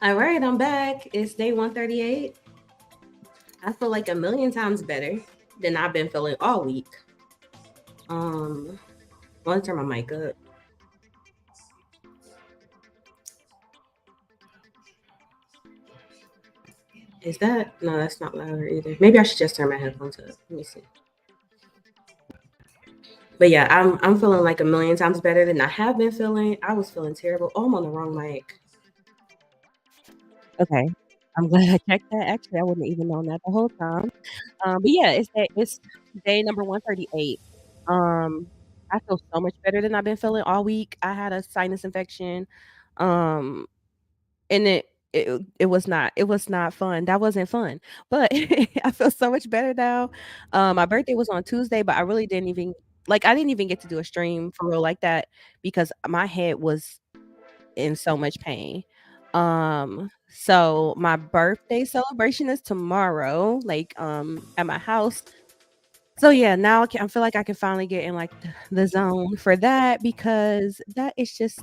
All right, I'm back. It's day 138. I feel like a million times better than I've been feeling all week. Um, I want to turn my mic up. Is that no? That's not louder either. Maybe I should just turn my headphones up. Let me see. But yeah, I'm feeling like a million times better than I have been feeling. I was feeling terrible. Oh, I'm on the wrong mic. Okay. I'm glad I checked that. Actually, I wouldn't even known that the whole time. But yeah, it's day number 138. Um, I feel so much better than I've been feeling all week. I had a sinus infection. Um, and it was not fun. That wasn't fun. But I feel so much better now. My birthday was on Tuesday, but I really didn't even I didn't even get to do a stream for real like that because my head was in so much pain. So my birthday celebration is tomorrow, at my house. So yeah, now I feel like I can finally get in like the zone for that because that is just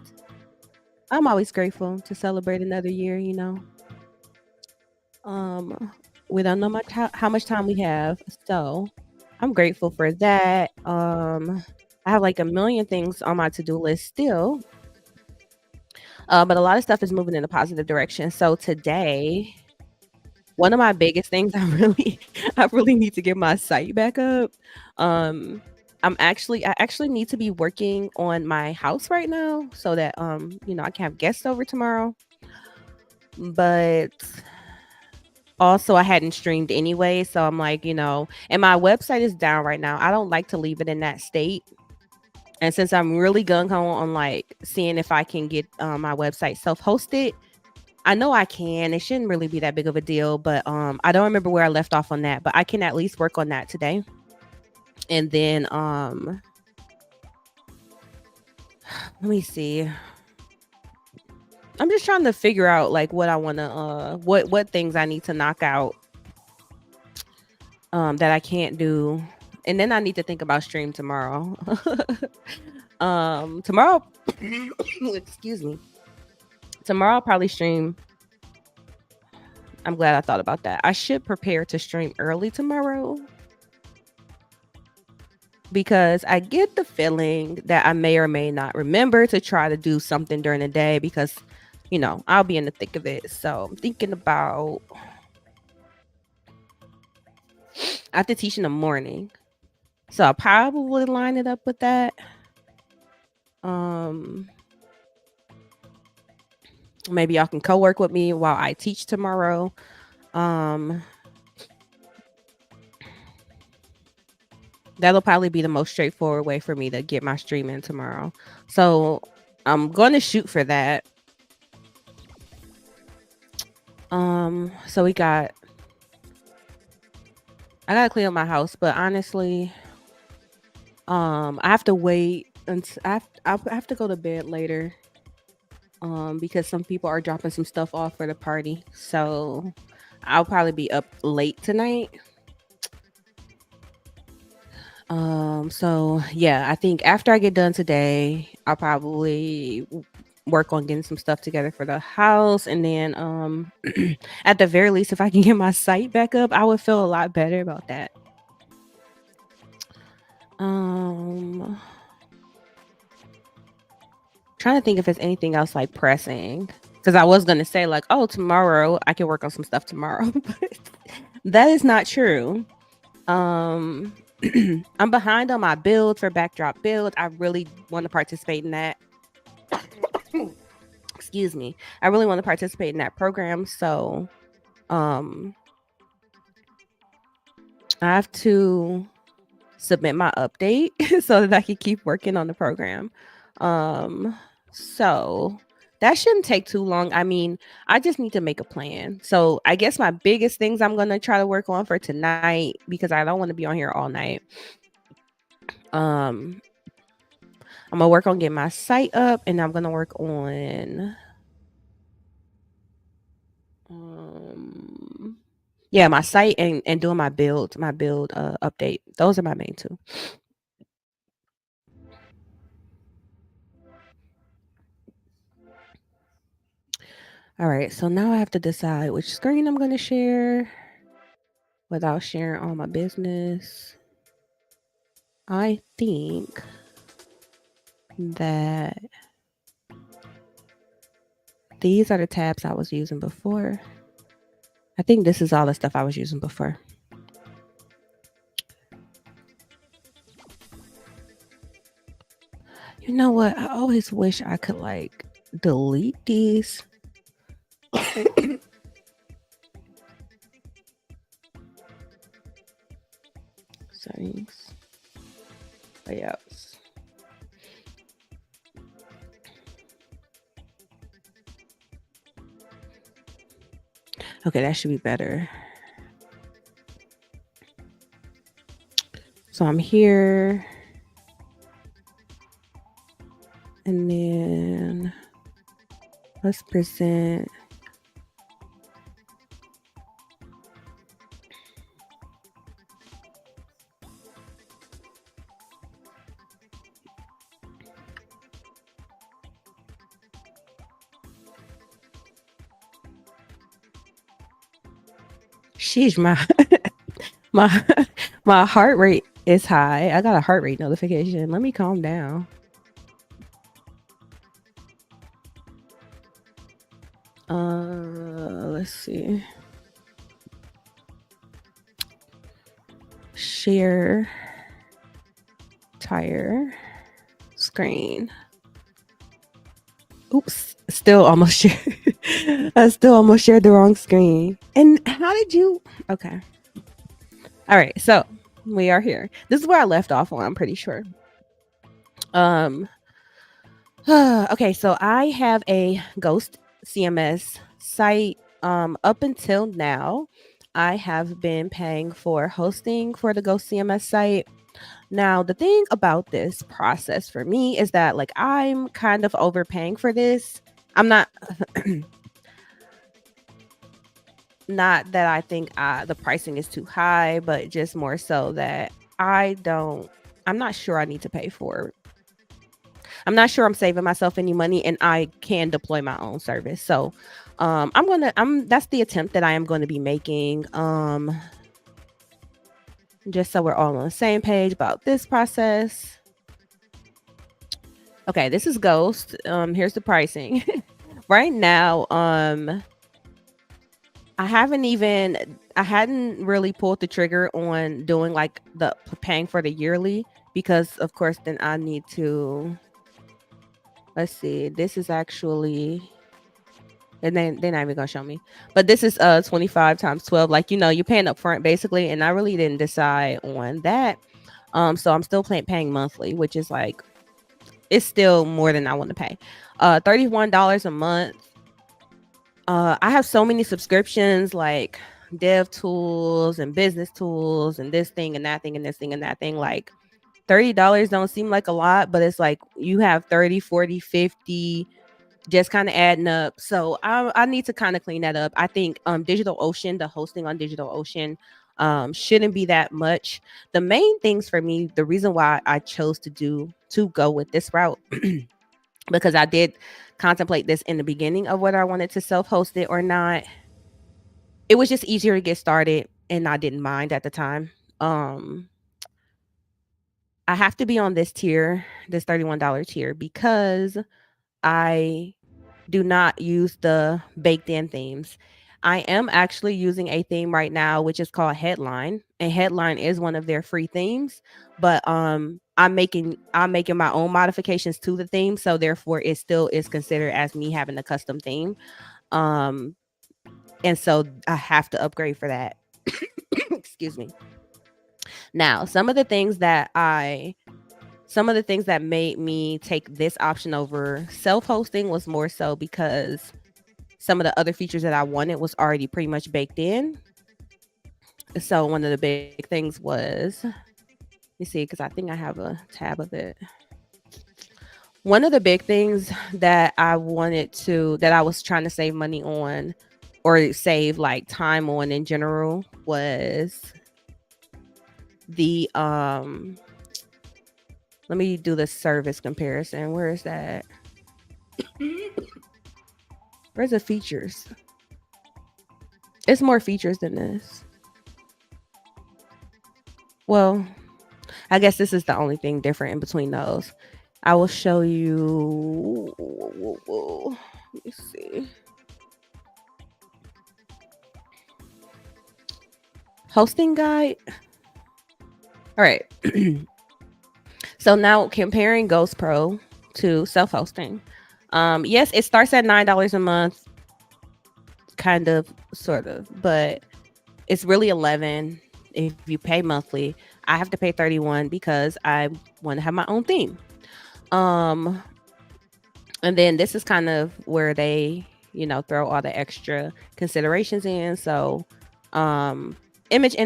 I'm always grateful to celebrate another year. Um, we don't know how much time we have, so I'm grateful for that. I have like a million things on my to-do list still. But a lot of stuff is moving in a positive direction. So today, one of my biggest things I really need to get my site back up. Um, I actually need to be working on my house right now so that I can have guests over tomorrow. But also I hadn't streamed anyway, so I'm like, and my website is down right now. I don't like to leave it in that state. And since I'm really gung ho on like seeing if I can get my website self-hosted, I know I can. It shouldn't really be that big of a deal, but I don't remember where I left off on that, but I can at least work on that today. And then let me see. I'm just trying to figure out like what I want to what things I need to knock out that I can't do. And then I need to think about stream tomorrow. Tomorrow excuse me. Tomorrow I'll probably stream. I'm glad I thought about that. I should prepare to stream early tomorrow because I get the feeling that I may or may not remember to try to do something during the day because, I'll be in the thick of it. So I'm thinking about, I have to teach in the morning. So I'll probably line it up with that. Maybe y'all can co-work with me while I teach tomorrow. That'll probably be the most straightforward way for me to get my stream in tomorrow. So I'm going to shoot for that. So I gotta clean up my house, but honestly, I have to wait until I have to go to bed later. Because some people are dropping some stuff off for the party. So I'll probably be up late tonight. So yeah, I think after I get done today, I'll probably work on getting some stuff together for the house. And then at the very least, if I can get my site back up, I would feel a lot better about that. Trying to think if there's anything else like pressing. Because I was gonna say like, oh, tomorrow I can work on some stuff tomorrow, but that is not true. I'm behind on my build for backdrop build. I really want to participate in that. Excuse me. I really want to participate in that program. So I have to submit my update so that I can keep working on the program. So that shouldn't take too long. I mean, I just need to make a plan. So I guess my biggest things I'm going to try to work on for tonight, because I don't want to be on here all night. I'm going to work on getting my site up, and I'm going to work on my site and doing my build update. Those are my main two. All right, so now I have to decide which screen I'm going to share without sharing all my business. I think that these are the tabs I was using before. I think this is all the stuff I was using before. You know what? I always wish I could like delete these. Settings. Layouts. Okay, that should be better. So I'm here. And then let's present. Sheesh, my heart rate is high. I got a heart rate notification. Let me calm down. Let's see. Share tire screen. Oops, still almost shared. I still almost shared the wrong screen. And how did you? Okay. All right. So we are here. This is where I left off on, I'm pretty sure. Um, okay. So I have a Ghost CMS site. Up until now, I have been paying for hosting for the Ghost CMS site. Now, the thing about this process for me is that like I'm kind of overpaying for this. I'm not not that I think the pricing is too high, but just more so that I'm not sure I need to pay for it. I'm not sure I'm saving myself any money and I can deploy my own service. So that's the attempt that I am going to be making. Just so we're all on the same page about this process. Okay, this is Ghost. Here's the pricing. Right now, I hadn't really pulled the trigger on doing like the paying for the yearly because of course then I need to, let's see, this is actually, and then they're not even gonna show me, but this is 25 times 12, like you're paying up front basically, and I really didn't decide on that. So I'm still paying monthly, which is like, it's still more than I want to pay. $31 a month. I have so many subscriptions like dev tools and business tools and this thing and that thing and this thing and that thing. Like $30 don't seem like a lot, but it's like you have 30, 40, 50 just kind of adding up. So I need to kind of clean that up. I think DigitalOcean, the hosting on DigitalOcean, shouldn't be that much. The main things for me, the reason why I chose to go with this route, because I did contemplate this in the beginning of whether I wanted to self-host it or not. It was just easier to get started and I didn't mind at the time. I have to be on this tier, this $31 tier, because I do not use the baked in themes. I am actually using a theme right now, which is called Headline, and Headline is one of their free themes. But I'm making my own modifications to the theme, so therefore it still is considered as me having a custom theme. Um, and so I have to upgrade for that. Excuse me. Now, some of the things that made me take this option over self-hosting was more so because some of the other features that I wanted was already pretty much baked in. So one of the big things was, you see, because I think I have a tab of it. One of the big things that I was trying to save money on or save like time on in general was the let me do the service comparison. Where is that? Where's the features? It's more features than this. Well, I guess this is the only thing different in between those. I will show you. Let me see. Hosting guide. All right. So now comparing Ghost Pro to self-hosting. Yes, it starts at $9 a month, kind of, sort of, but it's really 11 if you pay monthly. I have to pay 31 because I want to have my own theme. And then this is kind of where they, throw all the extra considerations in. So, image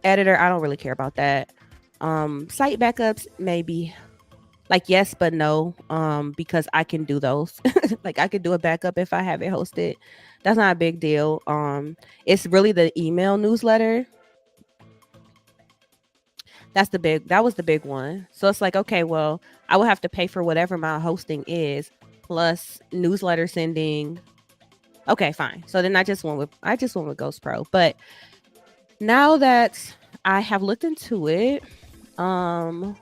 editor, I don't really care about that. Site backups, maybe, like yes but no, because I can do those. Like I could do a backup if I have it hosted. That's not a big deal. It's really the email newsletter. That was the big one. So it's like, okay, well, I will have to pay for whatever my hosting is plus newsletter sending. Okay, fine. So then I just went with Ghost Pro. But now that I have looked into it, the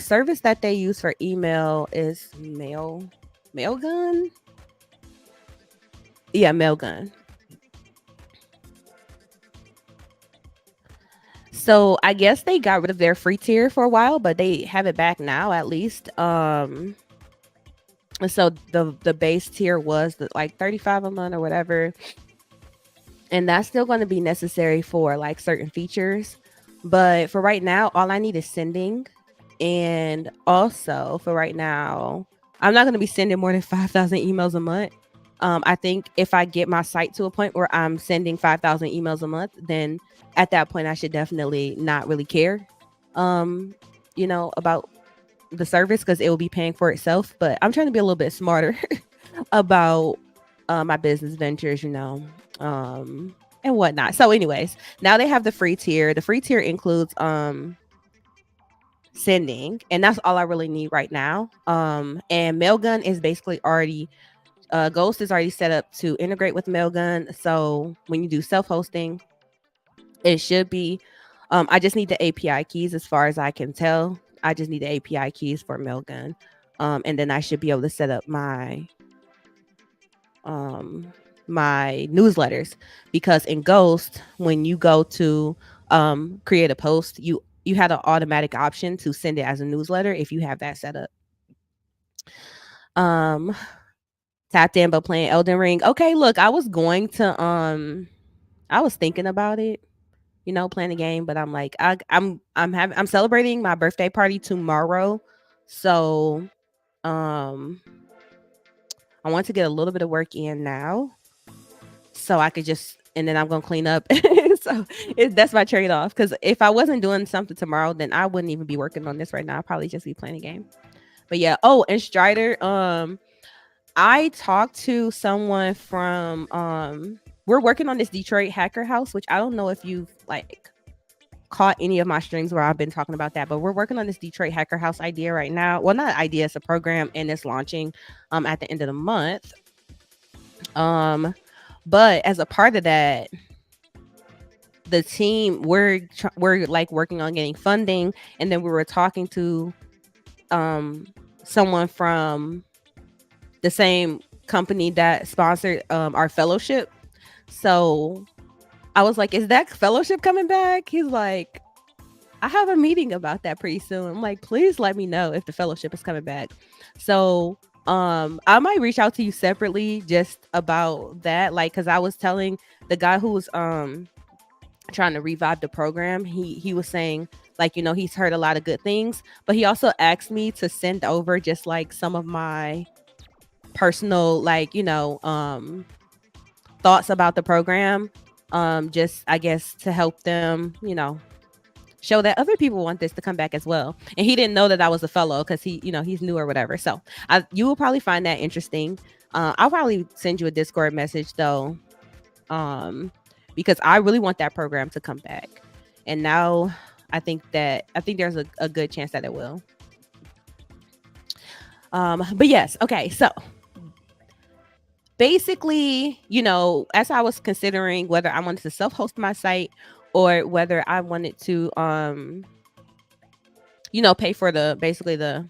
service that they use for email is Mailgun. Yeah, Mailgun. So I guess they got rid of their free tier for a while, but they have it back now at least. So the base tier was like 35 a month or whatever, and that's still going to be necessary for like certain features. But for right now, all I need is sending, and also for right now, I'm not going to be sending more than 5,000 emails a month. I think if I get my site to a point where I'm sending 5,000 emails a month, then at that point I should definitely not really care, um, about the service because it will be paying for itself. But I'm trying to be a little bit smarter about my business ventures, and whatnot. So, anyways, now they have the free tier. The free tier includes sending, and that's all I really need right now. And Mailgun is basically already Ghost is already set up to integrate with Mailgun. So when you do self-hosting, it should be. I just need the API keys, as far as I can tell. I just need the API keys for Mailgun, and then I should be able to set up my newsletters, because in Ghost, when you go to create a post, you had an automatic option to send it as a newsletter if you have that set up. Tapped in but playing Elden Ring. Okay, look, I was thinking about it, playing the game, but I'm like, I'm celebrating my birthday party tomorrow, so um I want to get a little bit of work in now, so I could just, and then I'm gonna clean up. So that's my trade off. Because if I wasn't doing something tomorrow, then I wouldn't even be working on this right now. I'd probably just be playing a game. But yeah. Oh, and Strider. I talked to someone from we're working on this Detroit Hacker House, which I don't know if you've like caught any of my streams where I've been talking about that, but we're working on this Detroit Hacker House idea right now. Well, not an idea, it's a program, and it's launching at the end of the month. But as a part of that, the team we're like working on getting funding, and then we were talking to someone from the same company that sponsored our fellowship. So I was like, is that fellowship coming back? He's like, I have a meeting about that pretty soon. I'm like, please let me know if the fellowship is coming back. So I might reach out to you separately just about that, like, because I was telling the guy who was trying to revive the program, he was saying, like, he's heard a lot of good things, but he also asked me to send over just like some of my personal, like, thoughts about the program, just I guess to help them, show that other people want this to come back as well. And he didn't know that I was a fellow because he's new or whatever. So you will probably find that interesting. I'll probably send you a Discord message though, because I really want that program to come back. And now I think there's a good chance that it will. But yes, okay, so basically, as I was considering whether I wanted to self-host my site or whether I wanted to pay for the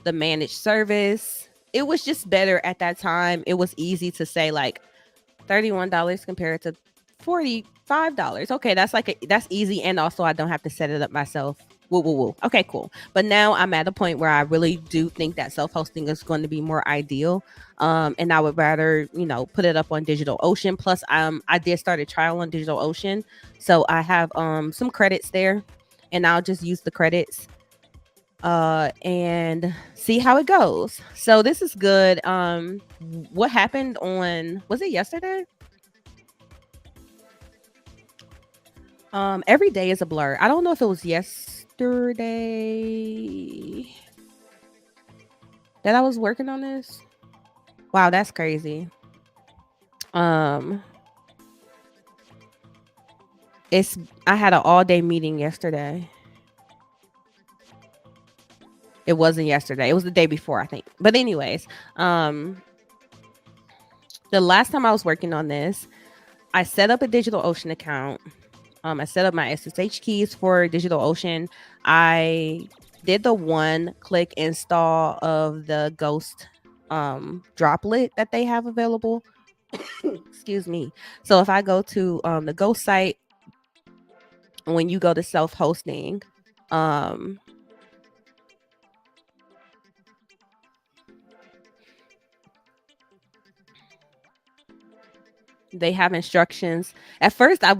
managed service, it was just better at that time. It was easy to say like $31 compared to $45. Okay, that's easy, and also I don't have to set it up myself. Woo, woo, woo. Okay, cool. But now I'm at a point where I really do think that self-hosting is going to be more ideal. And I would rather, put it up on DigitalOcean. Plus, I did start a trial on DigitalOcean, so I have some credits there, and I'll just use the credits and see how it goes. So this is good. What happened was it yesterday? Every day is a blur. I don't know if it was yesterday that I was working on this. Wow, that's crazy. I had an all-day meeting yesterday. It wasn't yesterday. It was the day before, I think. But anyways, the last time I was working on this, I set up a DigitalOcean account. I set up my SSH keys for DigitalOcean. I did the one-click install of the Ghost droplet that they have available. Excuse me. So if I go to the Ghost site, when you go to self-hosting, they have instructions. At first, I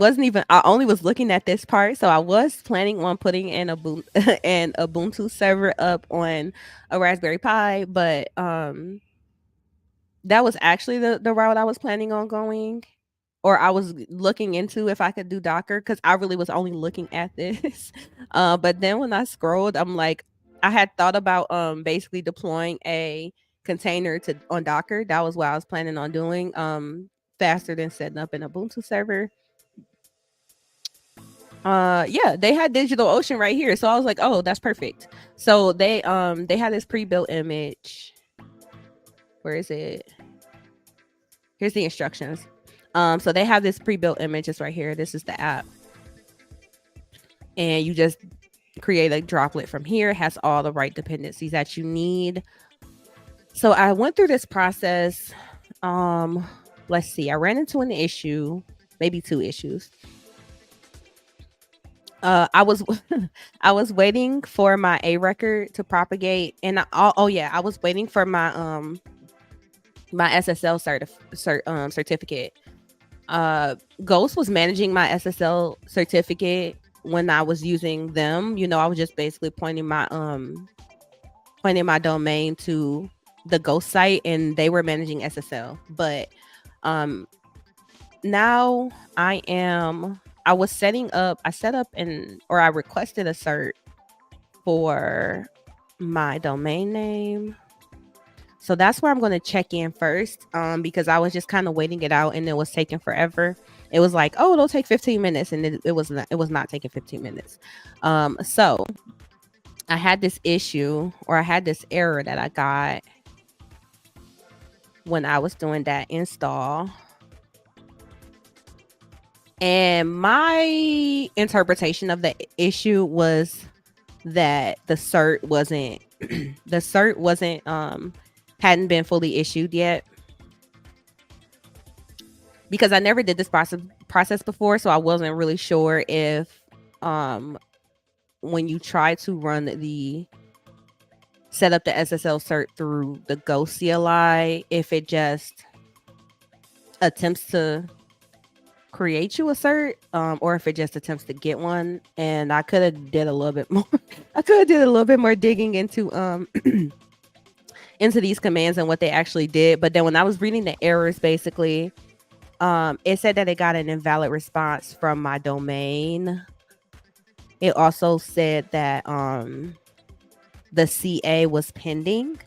only was looking at this part, so I was planning on putting an Ubuntu server up on a Raspberry Pi, but that was actually the route I was planning on going, or I was looking into if I could do Docker, because I really was only looking at this. But then when I scrolled, I'm like, I had thought about basically deploying a container to on Docker. That was what I was planning on doing. Faster than setting up an Ubuntu server. Yeah, they had DigitalOcean right here, so I was like, oh, that's perfect. So they had this pre-built image. Where is it? Here's the instructions. So they have this pre-built image. It's right here. This is the app, and you just create a droplet from here. It has all the right dependencies that you need. So I went through this process. Let's see. I ran into an issue, maybe two issues. I was I was waiting for my A record to propagate, and I was waiting for my my SSL certificate. Ghost was managing my SSL certificate when I was using them. You know, I was just basically pointing my domain to the Ghost site, and they were managing SSL. But now I was setting up, I requested a cert for my domain name. So that's where I'm going to check in first, because I was just kind of waiting it out and it was taking forever. It was like, oh, it'll take 15 minutes, and it was not taking 15 minutes. So I had this issue, or I had this error that I got when I was doing that install. And my interpretation of the issue was that the cert wasn't hadn't been fully issued yet, because I never did this process before, so I wasn't really sure if when you try to set up the SSL cert through the Ghost CLI, if it just attempts to create you a cert, or if it just attempts to get one. And I could have did a little bit more. I could have did a little bit more digging into into these commands and what they actually did. But then when I was reading the errors, basically, it said that it got an invalid response from my domain. It also said that the CA was pending,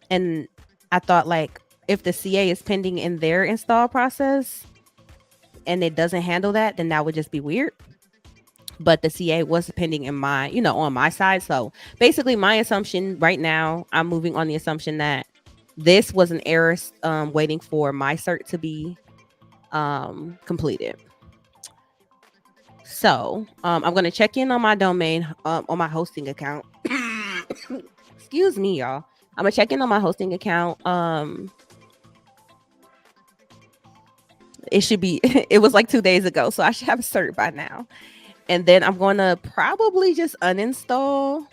and I thought, like, if the CA is pending in their install process and it doesn't handle that, then that would just be weird. But the CA was pending in my, on my side. So basically, my assumption right now, I'm moving on the assumption that this was an error waiting for my cert to be completed. So I'm going to check in on my domain, on my hosting account. Excuse me, y'all. I'm going to check in on my hosting account. It should be, it was like 2 days ago, so I should have a cert by now. And then I'm going to probably just uninstall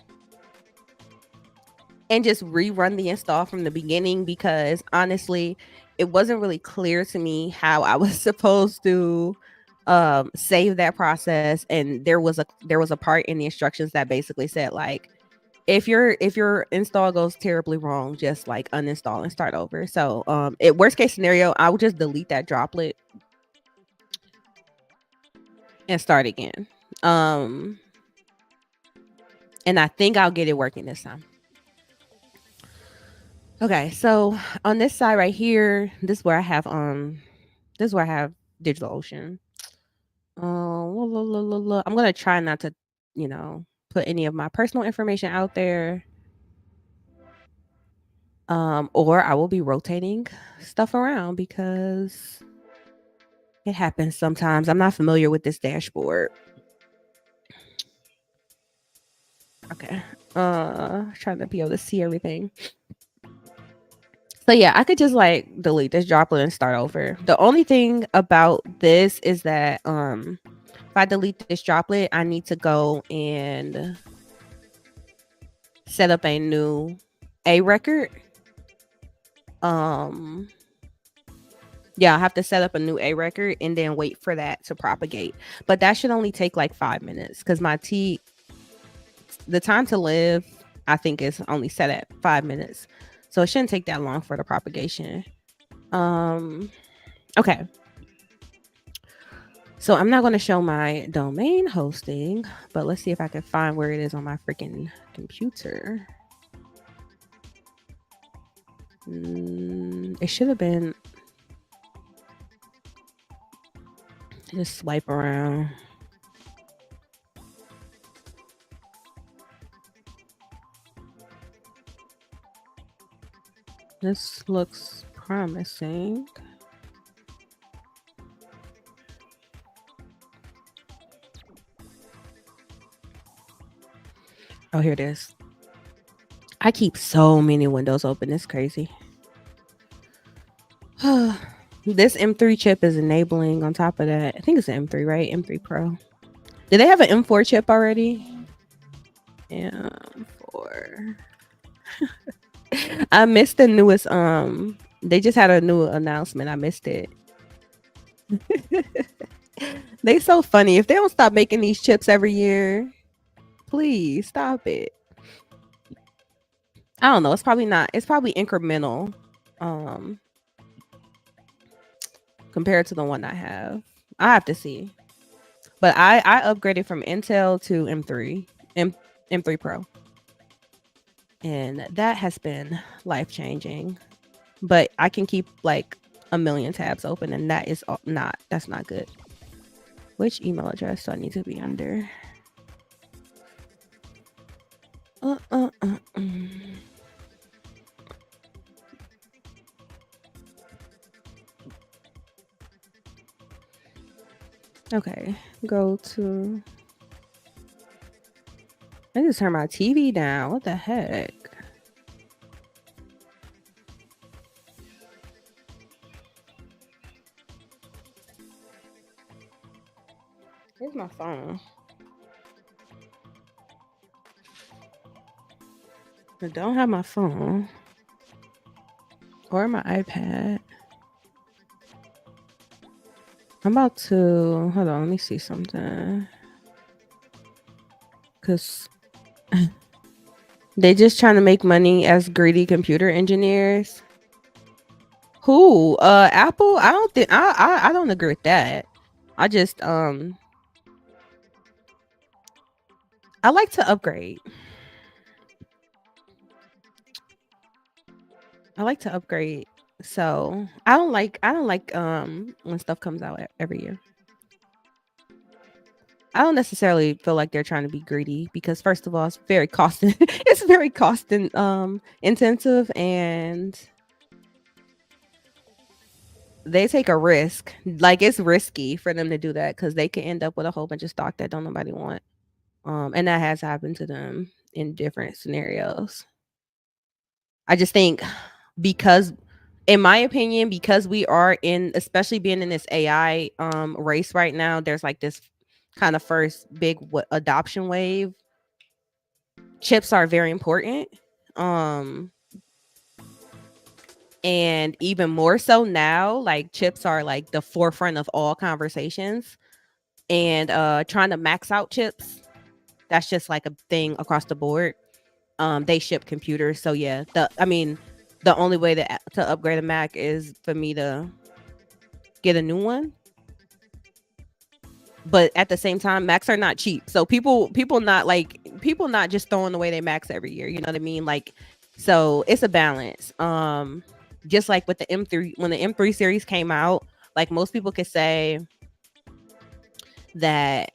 and just rerun the install from the beginning, because honestly, it wasn't really clear to me how I was supposed to save that process. And there was a part in the instructions that basically said, like, if your install goes terribly wrong, just like uninstall and start over. So worst case scenario, I would just delete that droplet and start again. And I think I'll get it working this time. Okay, so on this side right here, this is where I have DigitalOcean. I'm gonna try not to, put any of my personal information out there. Or I will be rotating stuff around because it happens sometimes. I'm not familiar with this dashboard. Okay. Trying to be able to see everything. So yeah, I could just like delete this droplet and start over. The only thing about this is that if I delete this droplet, I need to go and set up a new A record. Yeah, I have to set up a new A record and then wait for that to propagate. But that should only take like 5 minutes because the time to live, I think, is only set at 5 minutes. So it shouldn't take that long for the propagation. Okay. So I'm not going to show my domain hosting, but let's see if I can find where it is on my freaking computer. It should have been. Just swipe around. This looks promising. Oh, here it is. I keep so many windows open. It's crazy. This M3 chip is enabling on top of that. I think it's an M3, right? M3 Pro. Did they have an M4 chip already? M4. I missed the newest. They just had a new announcement. I missed it. They so funny. If they don't stop making these chips every year, please stop it. I don't know. It's probably not. It's probably incremental. Compared to the one I have. I have to see. But I upgraded from Intel to M3 Pro. And that has been life-changing. But I can keep like a million tabs open, and that's not good. Which email address do I need to be under? Okay, go to. I just turn my TV down. What the heck? Where's my phone? I don't have my phone or my iPad. I'm about to hold on. Let me see something. Cause they just trying to make money as greedy computer engineers. Who? Apple? I don't think I don't agree with that. I just I like to upgrade. So I don't like when stuff comes out every year. I don't necessarily feel like they're trying to be greedy because first of all, it's very it's very cost intensive, and they take a risk. Like it's risky for them to do that because they can end up with a whole bunch of stock that don't nobody want. And that has happened to them in different scenarios. I just think because, in my opinion, because we are especially being in this AI race right now, there's like this kind of first big adoption wave. Chips are very important. And even more so now, like chips are like the forefront of all conversations. And trying to max out chips, that's just like a thing across the board. They ship computers, so yeah. The only way to upgrade a Mac is for me to get a new one. But at the same time, Macs are not cheap. So people not just throwing away their Macs every year. You know what I mean? Like, so it's a balance. Just like with the M3, when the M3 series came out, like most people could say that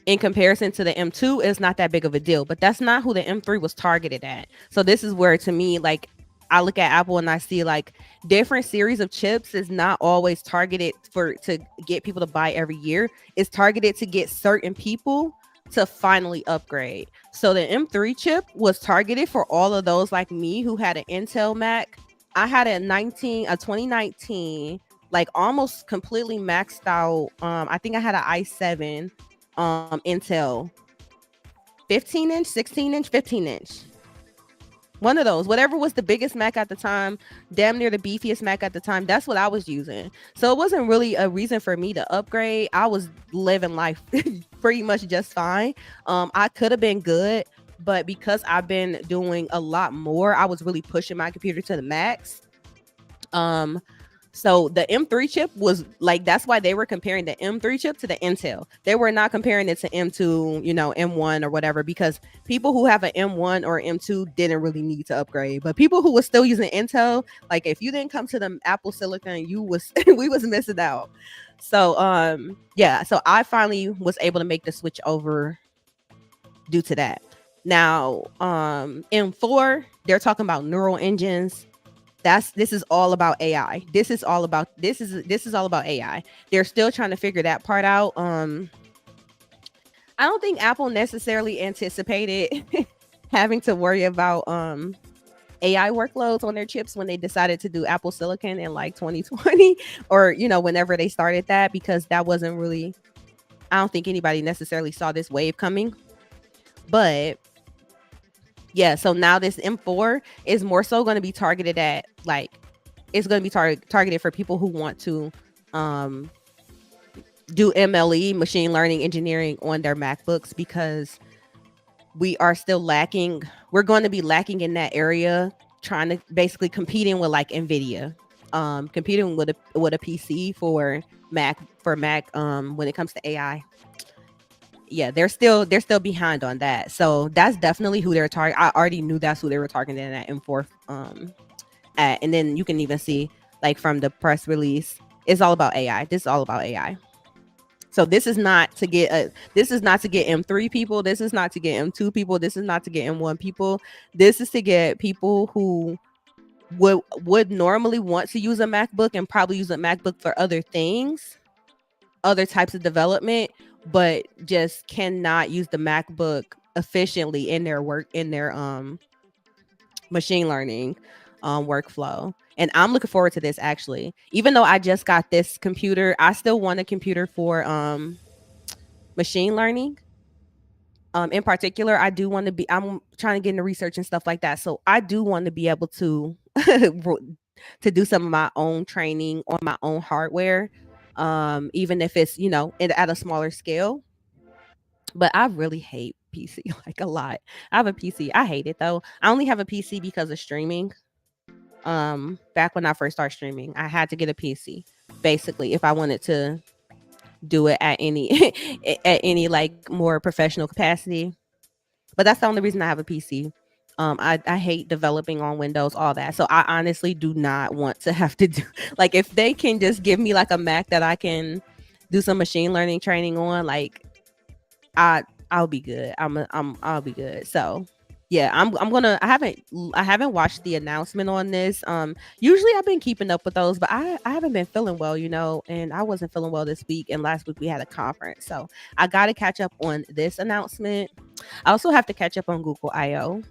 in comparison to the M2, it's not that big of a deal. But that's not who the M3 was targeted at. So this is where, to me, like, I look at Apple and I see like different series of chips is not always targeted to get people to buy every year. It's targeted to get certain people to finally upgrade. So the M3 chip was targeted for all of those like me who had an Intel Mac I had a 2019, like almost completely maxed out. I think I had an i7 Intel 15 inch, 16 inch, 15 inch. One of those, whatever was the biggest Mac at the time, damn near the beefiest Mac at the time. That's what I was using. So it wasn't really a reason for me to upgrade. I was living life pretty much just fine. I could have been good, but because I've been doing a lot more, I was really pushing my computer to the max. Um, so the M3 chip was like, that's why they were comparing the M3 chip to the Intel. They were not comparing it to M2, M1 or whatever, because people who have an M1 or M2 didn't really need to upgrade. But people who were still using Intel, like if you didn't come to the Apple Silicon, we was missing out. So yeah, so I finally was able to make the switch over due to that. Now, M4, they're talking about neural engines. This is all about AI. This is all about AI. They're still trying to figure that part out. I don't think Apple necessarily anticipated having to worry about AI workloads on their chips when they decided to do Apple Silicon in like 2020 or whenever they started that, because that wasn't really, I don't think anybody necessarily saw this wave coming. But yeah, so now this M4 is more so going to be targeted at it's going to be targeted for people who want to do MLE, machine learning engineering, on their MacBooks, because we are still lacking. We're going to be lacking in that area, trying to basically competing with like NVIDIA, competing with a PC for Mac when it comes to AI. Yeah, they're still behind on that. So that's definitely who they're targeting. I already knew that's who they were targeting at M4 at. And then you can even see like from the press release, it's all about AI. This is all about AI. So this is not to get M3 people. This is not to get M2 people. This is not to get M1 people. This is to get people who would normally want to use a MacBook and probably use a MacBook for other things, other types of development, but just cannot use the MacBook efficiently in their work, in their machine learning workflow. And I'm looking forward to this, actually. Even though I just got this computer, I still want a computer for machine learning. In particular, I'm trying to get into research and stuff like that. So I do want to be able to to do some of my own training on my own hardware, even if it's at a smaller scale. But I really hate PC like a lot. I have a PC. I hate it though. I only have a PC because of streaming. Back when I first started streaming, I had to get a PC basically if I wanted to do it at any at any like more professional capacity. But that's the only reason I have a PC. I hate developing on Windows, all that. So I honestly do not want to have to do, like, if they can just give me like a Mac that I can do some machine learning training on, like I'll be good. I'll be good. So yeah, I haven't watched the announcement on this. Usually I've been keeping up with those, but I haven't been feeling well, and I wasn't feeling well this week, and last week we had a conference. So I got to catch up on this announcement. I also have to catch up on Google I/O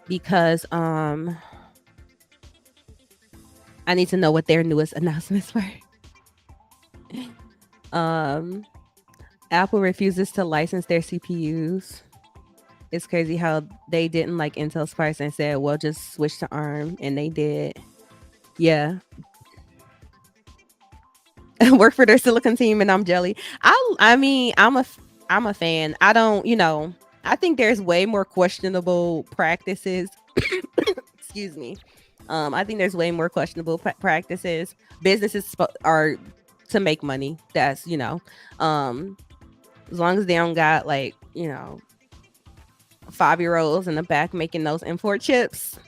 because I need to know what their newest announcements were. Apple refuses to license their CPUs. It's crazy how they didn't like Intel's price and said, well, just switch to ARM, and they did. Yeah. Work for their silicon team, and I'm jelly. I mean, I'm a fan. I don't, I think there's way more questionable practices. Excuse me. I think there's way more questionable practices. Businesses are to make money. That's, as long as they don't got like, 5-year-olds in the back making those import chips,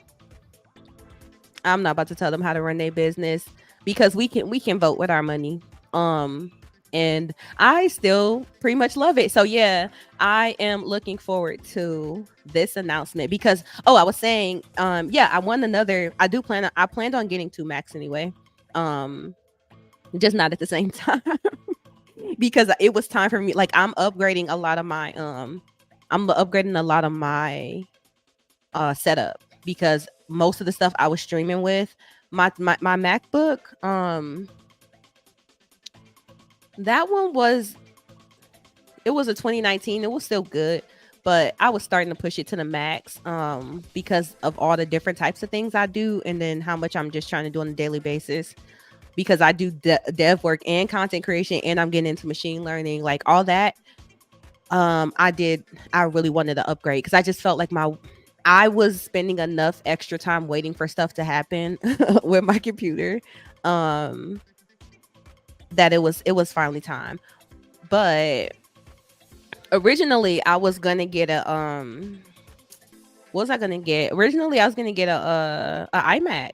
I'm not about to tell them how to run their business, because we can vote with our money. And I still pretty much love it. So yeah, I am looking forward to this announcement because I was saying, yeah, I planned on getting 2 Macs anyway. Just not at the same time. Because it was time for me. Like, I'm upgrading a lot of my setup, because most of the stuff I was streaming with. My MacBook, that one was it was a 2019. It was still good, but I was starting to push it to the max because of all the different types of things I do, and then how much I'm just trying to do on a daily basis. Because I do dev work and content creation, and I'm getting into machine learning, like all that. I really wanted to upgrade because I just felt like I was spending enough extra time waiting for stuff to happen with my computer, that it was finally time. But originally I was gonna get what was I gonna get? Originally I was gonna get a iMac.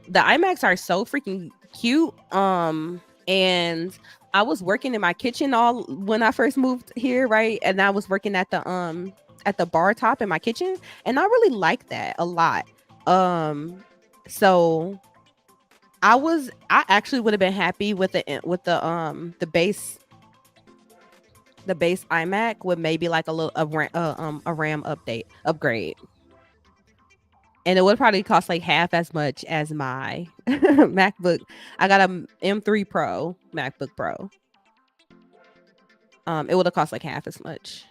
The iMacs are so freaking cute. And I was working in my kitchen all when I first moved here, right? And I was working at the bar top in my kitchen, and I really liked that a lot. So I actually would have been happy with the base iMac with maybe like a RAM upgrade, and it would probably cost like half as much as my MacBook. I got a M3 Pro MacBook Pro. It would have cost like half as much.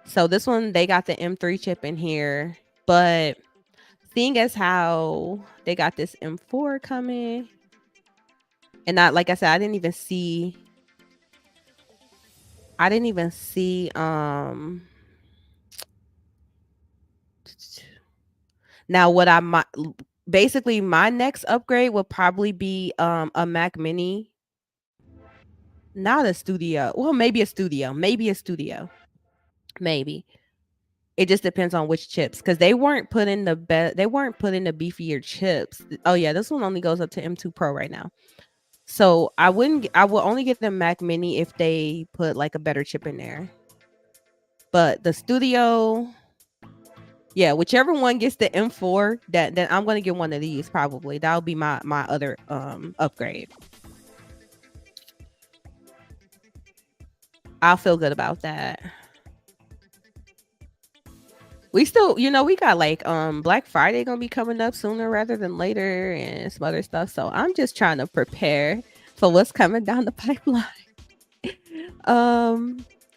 So this one, they got the M3 chip in here, but seeing as how they got this M4 coming, and like I said, I didn't even see now what I might basically my next upgrade will probably be a Mac Mini. Not a studio. Well, maybe a studio. Maybe. It just depends on which chips, because they weren't putting the beefier chips. Oh yeah, this one only goes up to M2 Pro right now. So I will only get the Mac Mini if they put like a better chip in there. But the studio, yeah, whichever one gets the M4, then I'm gonna get one of these probably. That'll be my other upgrade. I'll feel good about that. We still, we got like Black Friday gonna be coming up sooner rather than later, and some other stuff. So I'm just trying to prepare for what's coming down the pipeline.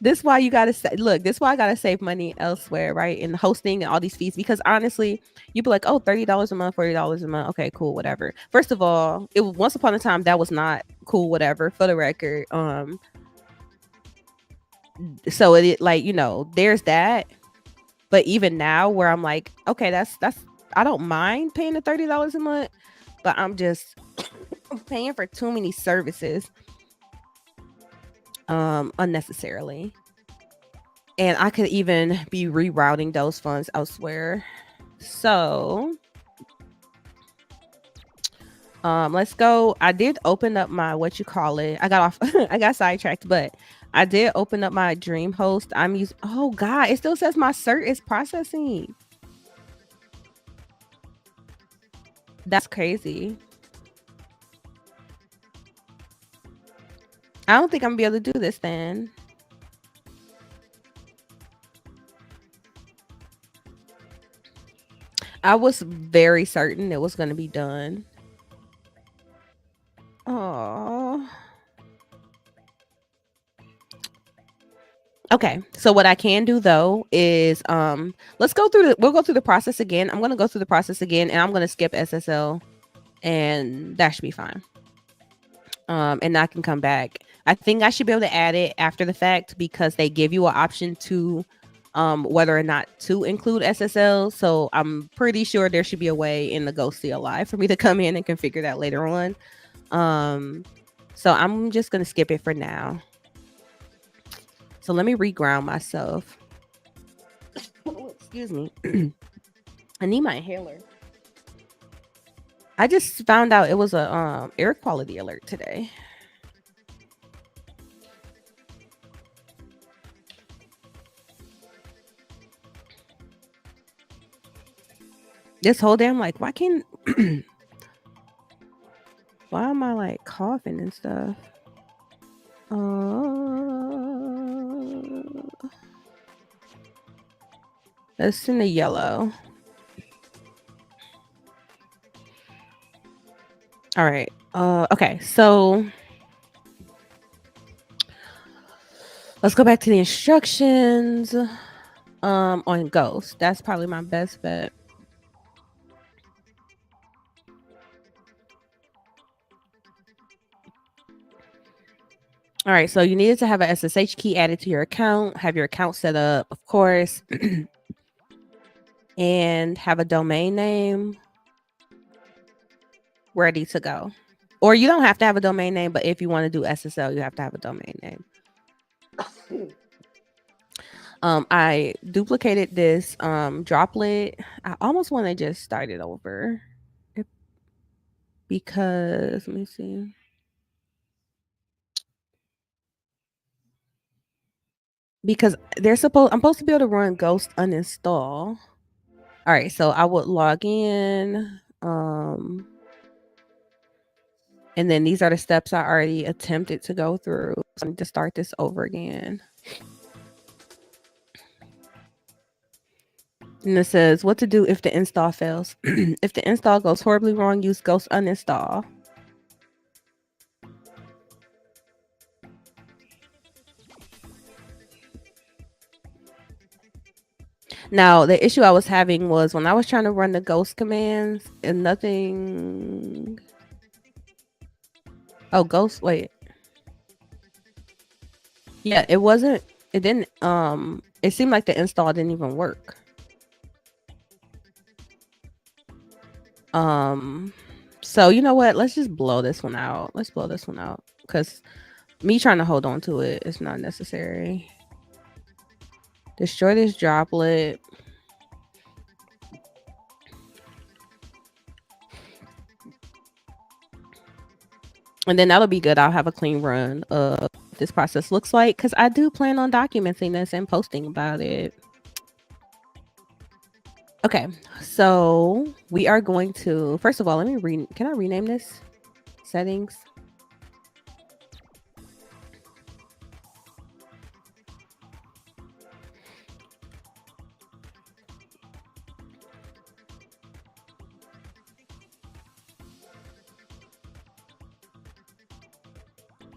This why you gotta look. This why I gotta save money elsewhere, right? In hosting and all these fees, because honestly, you'd be like, oh, $30 a month, $40 a month. Okay, cool, whatever. First of all, it was once upon a time that was not cool, whatever. For the record, so it like there's that. But even now, where I'm like, okay, that's I don't mind paying the $30 a month, but I'm just paying for too many services unnecessarily. And I could even be rerouting those funds elsewhere. So let's go. I did open up my I got off I got sidetracked, but I did open up my DreamHost. I'm using oh god, it still says my cert is processing. That's crazy. I don't think I'm gonna be able to do this then. I was very certain it was gonna be done. Oh. Okay, so what I can do though is we'll go through the process again. I'm gonna go through the process again, and I'm gonna skip SSL, and that should be fine. And I can come back. I think I should be able to add it after the fact, because they give you an option to whether or not to include SSL. So I'm pretty sure there should be a way in the Ghost CLI for me to come in and configure that later on. So I'm just gonna skip it for now. So let me reground myself. Oh, excuse me. I need my inhaler. I just found out it was a air quality alert today. This whole day I'm like, why can't why am I like coughing and stuff? It's in the yellow. All right. Okay. So let's go back to the instructions. On Ghost. That's probably my best bet. All right, so you needed to have a SSH key added to your account, have your account set up, of course, and have a domain name ready to go. Or you don't have to have a domain name, but if you want to do SSL, you have to have a domain name. I duplicated this droplet. I almost want to just start it over because let me see. Because I'm supposed to be able to run Ghost uninstall. All right, so I would log in. And then these are the steps I already attempted to go through. So I need to start this over again. And it says what to do if the install fails. If the install goes horribly wrong, use Ghost uninstall. Now, the issue I was having was when I was trying to run the Ghost commands and nothing. Oh, Ghost, wait. Yeah, it wasn't, it didn't, it seemed like the install didn't even work. So you know what? Let's just blow this one out. Let's blow this one out because me trying to hold on to it is not necessary. Destroy this droplet. And then that'll be good. I'll have a clean run of what this process looks like because I do plan on documenting this and posting about it. Okay, so we are going to, first of all, let me can I rename this? Settings.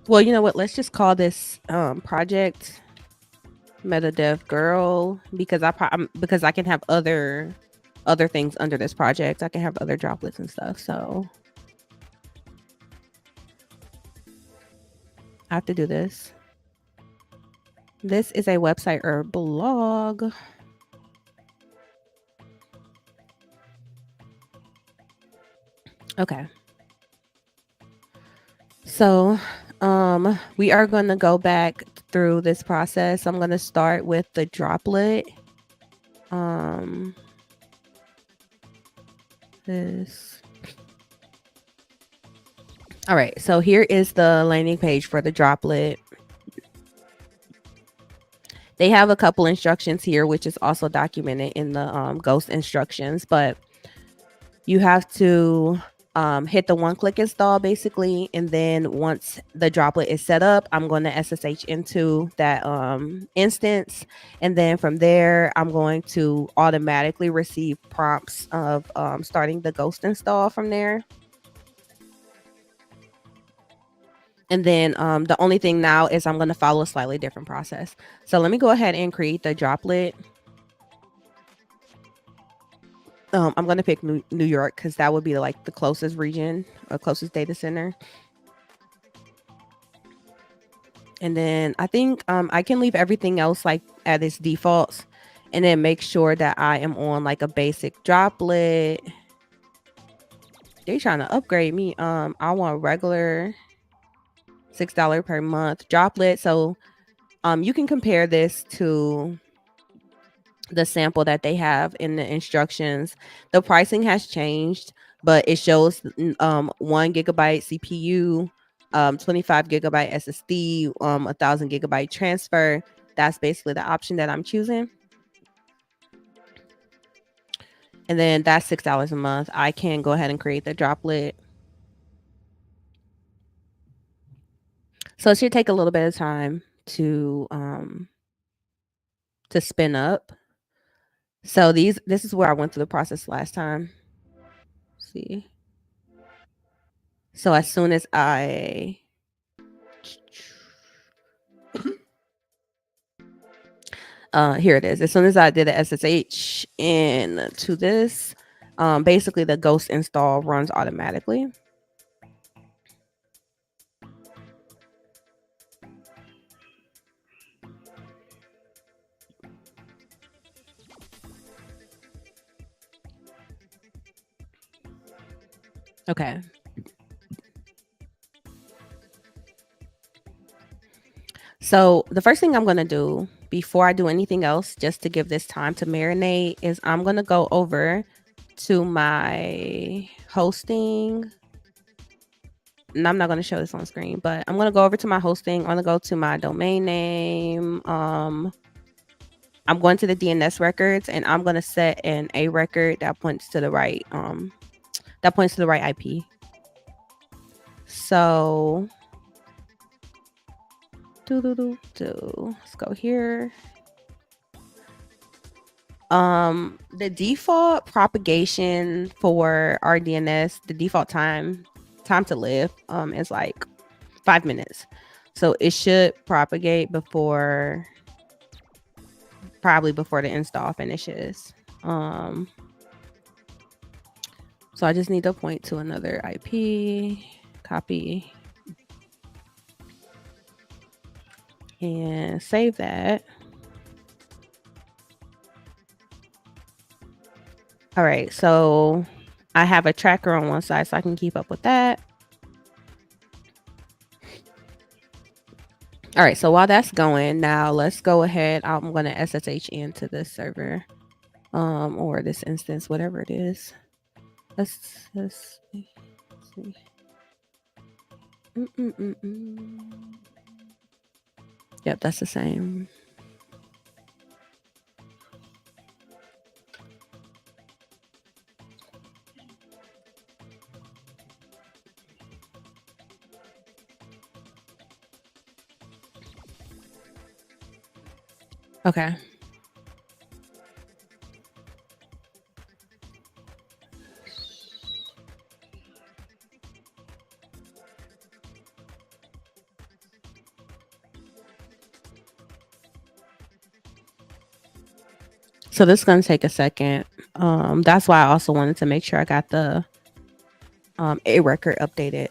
Well, you know what? Let's just call this project MetaDev Girl because because I can have other things under this project. I can have other droplets and stuff. So I have to do this. This is a website or blog. Okay. So, we are going to go back through this process. I'm going to start with the droplet. This. All right. So here is the landing page for the droplet. They have a couple instructions here, which is also documented in the Ghost instructions, but you have to hit the one-click install basically, and then once the droplet is set up, I'm going to SSH into that instance, and then from there, I'm going to automatically receive prompts of starting the Ghost install from there. And then the only thing now is I'm going to follow a slightly different process. So let me go ahead and create the droplet. I'm going to pick New York because that would be like the closest region or closest data center. And then I think I can leave everything else like at its defaults and then make sure that I am on like a basic droplet. They trying to upgrade me. I want regular $6 per month droplet. So you can compare this to the sample that they have in the instructions. The pricing has changed, but it shows 1 gigabyte CPU, 25 gigabyte SSD, 1,000 gigabyte transfer. That's basically the option that I'm choosing. And then that's $6 a month. I can go ahead and create the droplet. So it should take a little bit of time to spin up. So this is where I went through the process last time. Let's see. So as soon as I here it is. As soon as I did the SSH into this, basically the ghost install runs automatically. Okay. So the first thing I'm gonna do before I do anything else, just to give this time to marinate, is I'm gonna go over to my hosting. And I'm not gonna show this on screen, but I'm gonna go over to my hosting. I'm gonna go to my domain name. I'm going to the DNS records and I'm gonna set an A record that points to the right IP. So let's go here. The default propagation for our DNS, the default time to live is like 5 minutes. So it should propagate probably before the install finishes. So I just need to point to another IP, copy, and save that. All right, so I have a tracker on one side so I can keep up with that. All right, so while that's going, now let's go ahead. I'm going to SSH into this server or this instance, whatever it is. Let's see. Yep, that's the same. Okay. So this is going to take a second. That's why I also wanted to make sure I got the A record updated.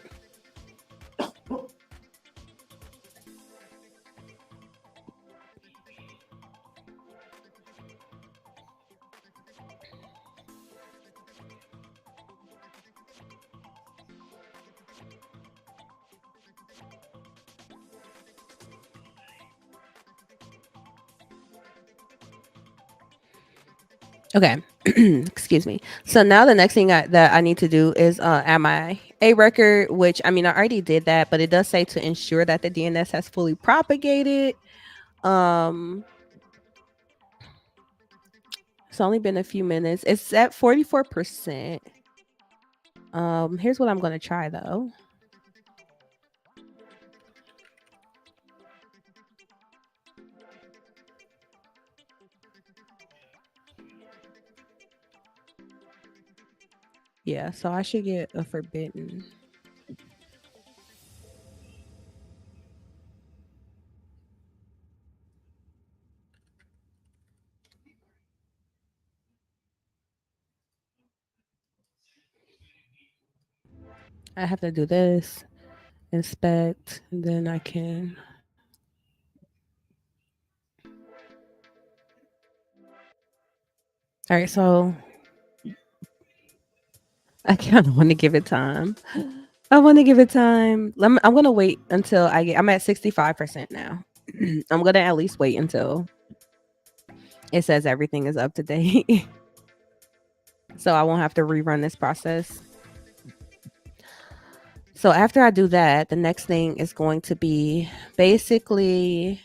Okay. Excuse me. So now the next thing that I need to do is add my A record, which I mean, I already did that, but it does say to ensure that the DNS has fully propagated. It's only been a few minutes. It's at 44%. Here's what I'm going to try though. Yeah, so I should get a forbidden. I have to do this, inspect, and then I can. All right, so I kind of want to give it time. I want to give it time. I'm going to wait until I'm at 65% now. I'm going to at least wait until it says everything is up to date. So I won't have to rerun this process. So after I do that, the next thing is going to be basically,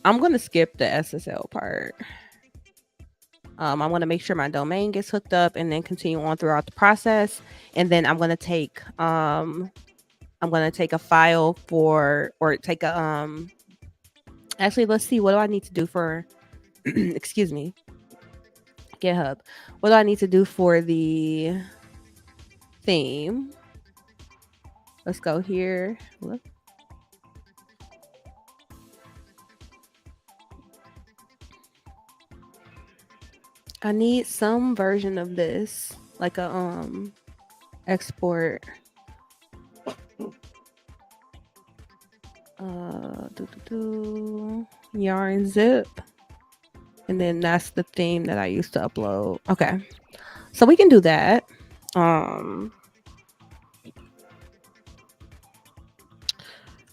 I'm going to skip the SSL part. I'm going to make sure my domain gets hooked up and then continue on throughout the process. And then I'm going to take a file actually, let's see, what do I need to do for excuse me, GitHub. What do I need to do for the theme? Let's go here. Look. I need some version of this, like a export. Yarn zip, and then that's the theme that I used to upload. Okay, so we can do that.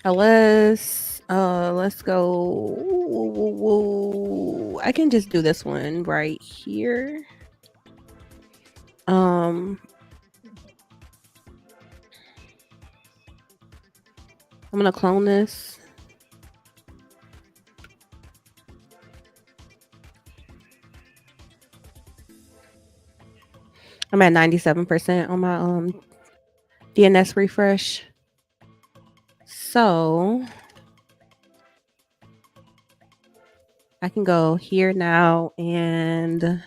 Let's go. I can just do this one right here. I'm gonna clone this. I'm at 97% on my DNS refresh. So I can go here now and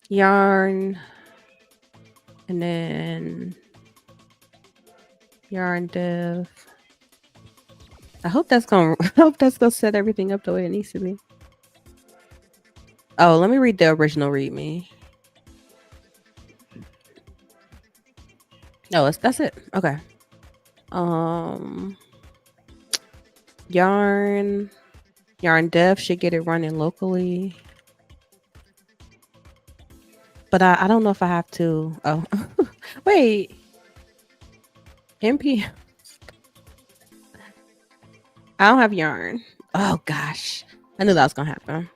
yarn, and then yarn div. I hope that's gonna set everything up the way it needs to be. Oh, let me read the original README. No, that's it. Okay. Yarn dev should get it running locally. But I don't know if I have to. Oh, wait. NPM. I don't have yarn. Oh gosh, I knew that was gonna happen.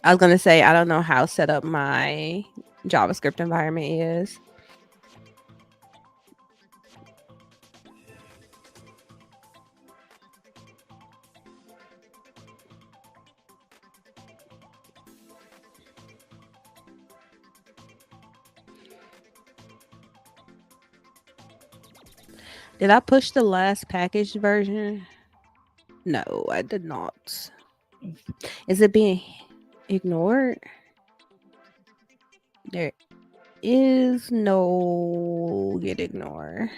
I was gonna say I don't know how set up my JavaScript environment is. Did I push the last packaged version? No, I did not. Is it being ignored? There is no get ignore.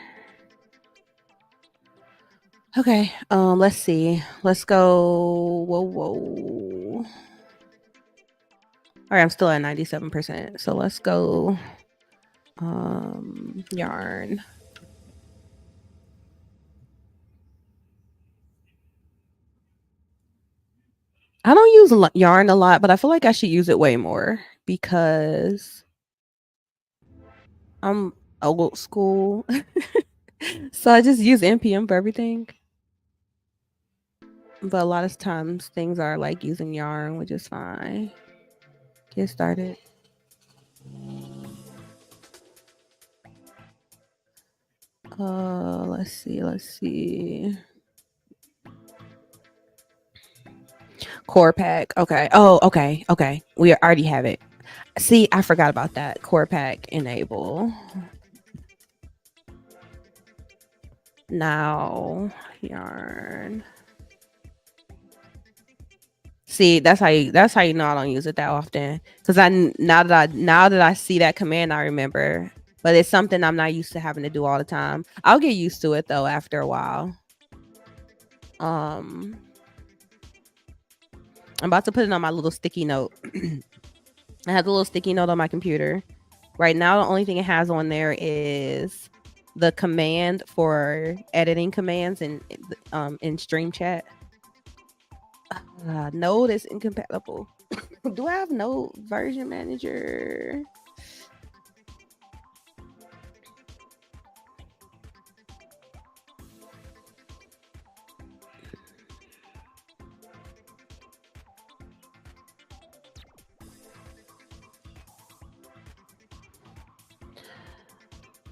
Okay, let's see. Let's go. Whoa. All right, I'm still at 97%. So let's go yarn. I don't use yarn a lot, but I feel like I should use it way more because I'm old school. So I just use NPM for everything. But a lot of times things are like using yarn, which is fine. Get started. Let's see. Core pack. Okay. Oh, okay. We already have it. See, I forgot about that. Core pack enable. Now yarn. See, that's how you know I don't use it that often. Because now that I see that command, I remember. But it's something I'm not used to having to do all the time. I'll get used to it though after a while. I'm about to put it on my little sticky note. I have the little sticky note on my computer. Right now, the only thing it has on there is the command for editing commands in Stream Chat. Node is incompatible. Do I have Node version manager?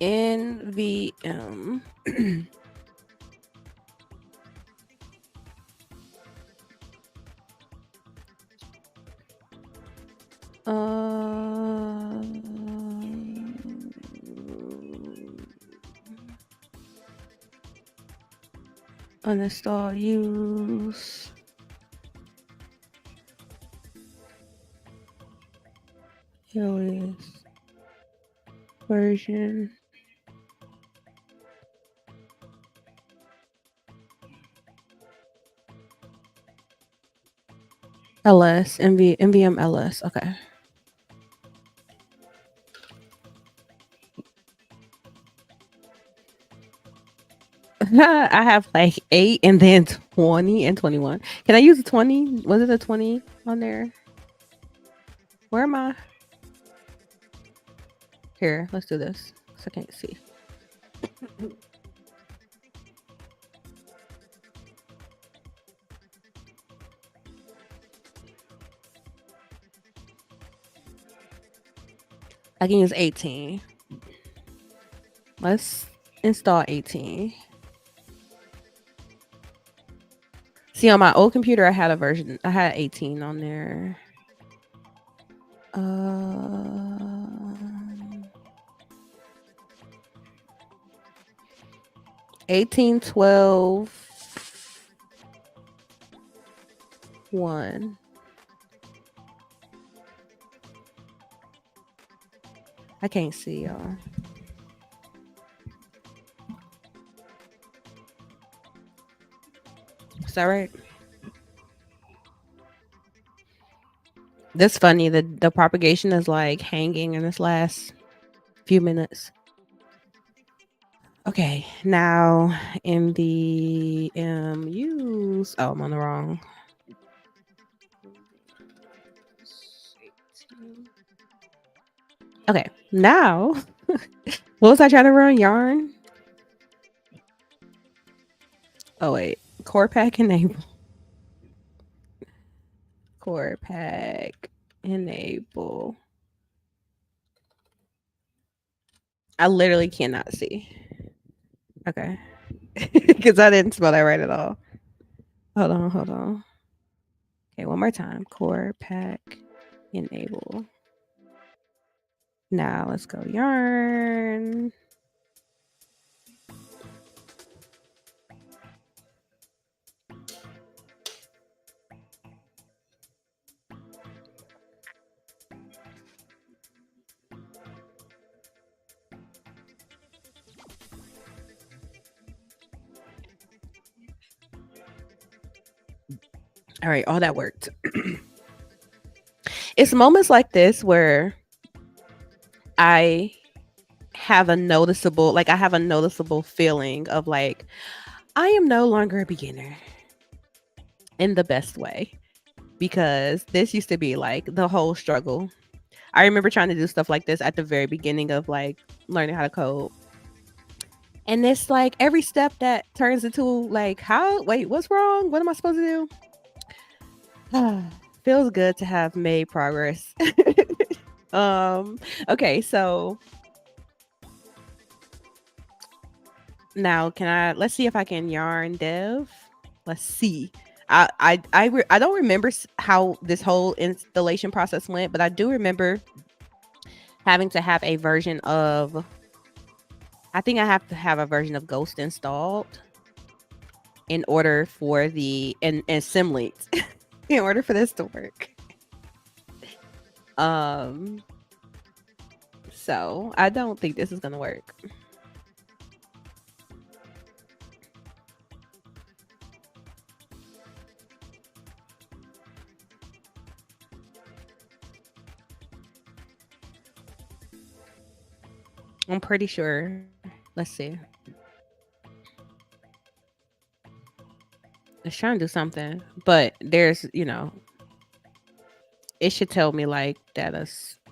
NVM. Uninstall use. Alias. Version. LS. NVM LS. Okay. I have like 8 and then 20 and 21. Can I use a 20? Was it a 20 on there? Where am I? Here, let's do this. So I can't see. I can use 18. Let's install 18. See, on my old computer, I had 18 on there. 18, 12, 1. I can't see y'all. Is that right? That's funny. The propagation is like hanging in this last few minutes. Okay, now in the use. Oh, I'm on the wrong. Okay, now what was I trying to run? Yarn. Oh wait, core pack enable. Core pack enable. I literally cannot see. Okay, because I didn't spell that right at all. Hold on. Okay, one more time. Core pack enable. Now let's go yarn. All right, all that worked. It's moments like this where I have a noticeable feeling of like I am no longer a beginner in the best way, because this used to be like the whole struggle. I remember trying to do stuff like this at the very beginning of like learning how to code. And it's like every step that turns into like, what's wrong? What am I supposed to do? Feels good to have made progress. Okay, so now let's see if I can yarn dev. Let's see. I don't remember how this whole installation process went, but I do remember having to have a version of, I think I have to have a version of Ghost installed in order for the and Symlinks in order for this to work. So I don't think this is gonna work. I'm pretty sure. Let's see. It's trying to do something, but there's, it should tell me like that a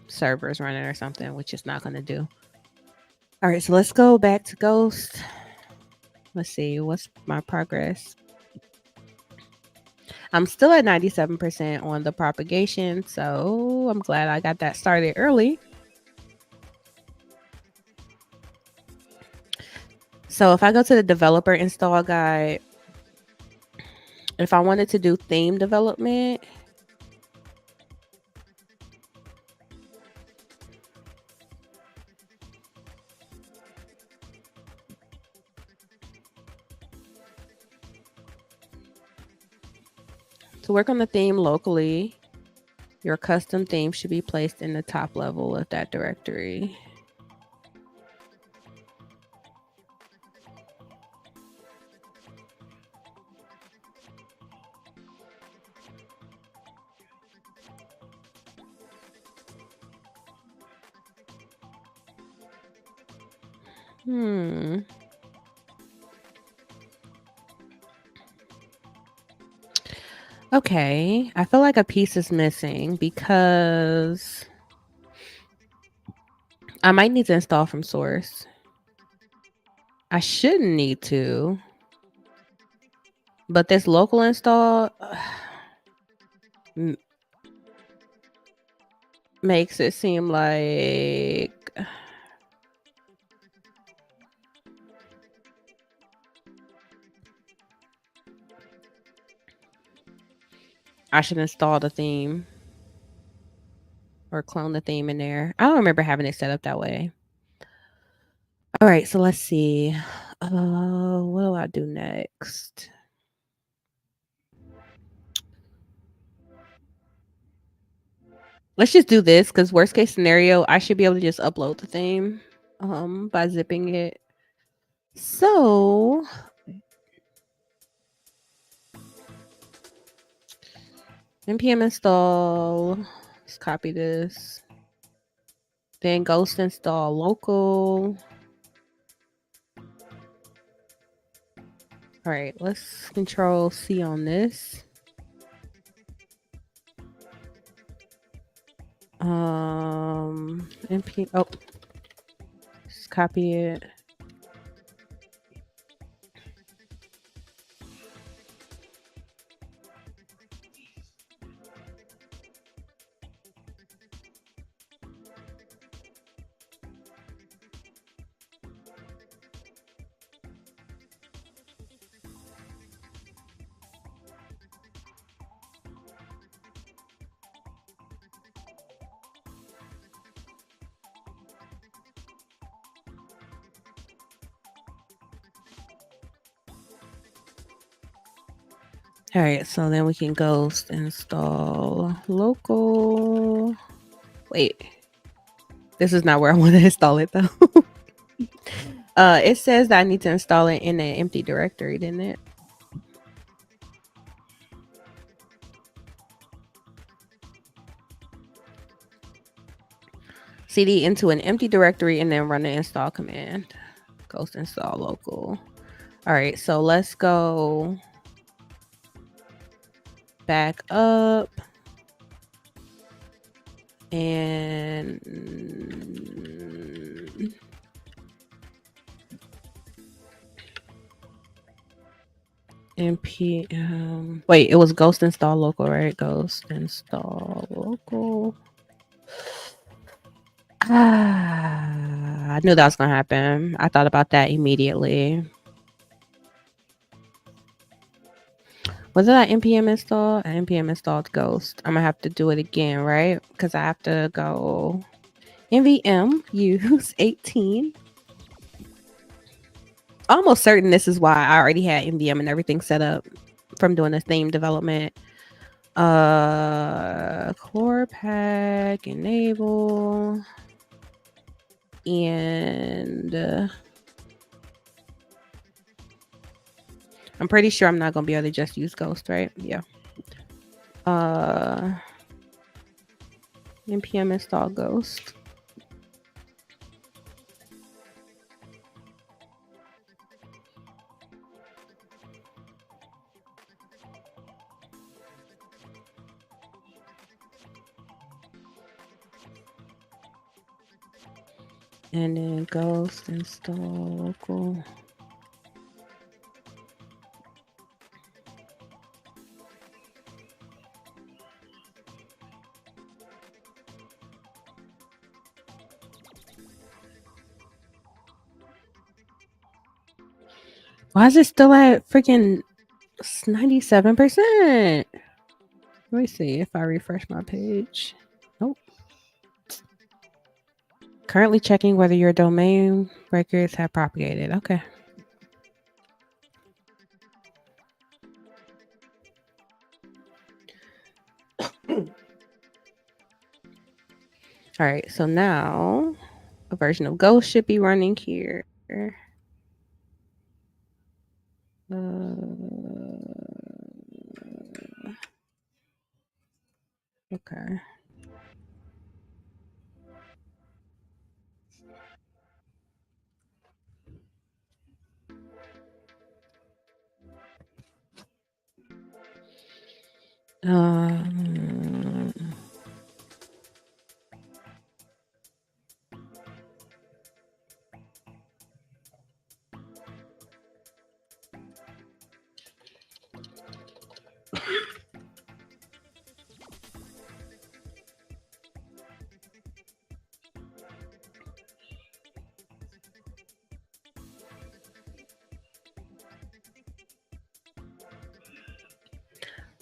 server is running or something, which it's not going to do. All right, so let's go back to Ghost. Let's see, what's my progress? I'm still at 97% on the propagation, so I'm glad I got that started early. So if I go to the developer install guide, if I wanted to do theme development, To work on the theme locally, your custom theme should be placed in the top level of that directory. Okay, I feel like a piece is missing because I might need to install from source. I shouldn't need to, but this local install makes it seem like I should install the theme or clone the theme in there. I don't remember having it set up that way. All right, so let's see. What do I do next? Let's just do this because worst case scenario, I should be able to just upload the theme by zipping it. So npm install, let's copy this. Then ghost install local. All right, let's control C on this. Just copy it. All right, so then we can ghost install local. Wait, this is not where I want to install it though. It says that I need to install it in an empty directory, didn't it? CD into an empty directory and then run the install command. Ghost install local. All right, so let's go back up and npm. Wait, it was ghost install local, right? Ghost install local. I knew that was gonna happen. I thought about that immediately. Was it that npm install? Npm installed ghost. I'm gonna have to do it again, right? Because I have to go nvm use 18. Almost certain this is why I already had nvm and everything set up from doing the theme development. Core pack enable and I'm pretty sure I'm not gonna be able to just use ghost, right? Yeah. npm install ghost. And then ghost install local. Why is it still at freaking 97%? Let me see if I refresh my page. Nope. Currently checking whether your domain records have propagated. Okay. All right, so now a version of Ghost should be running here. Okay. Um,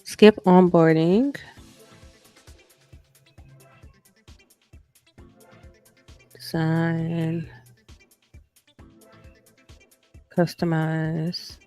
skip onboarding. Design. Customize.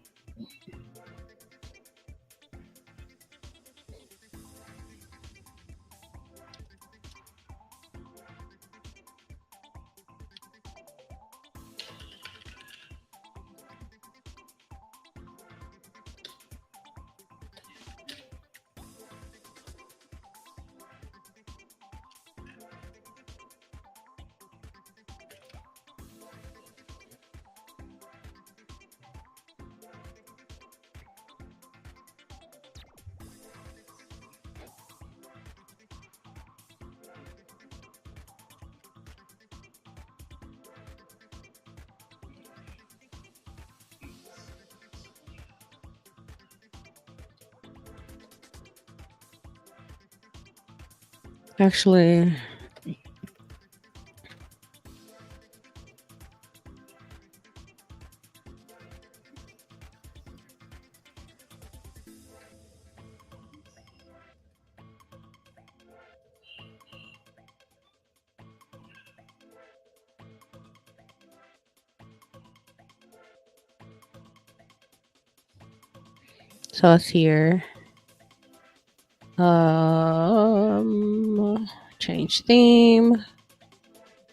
Actually, so it's here. Change theme.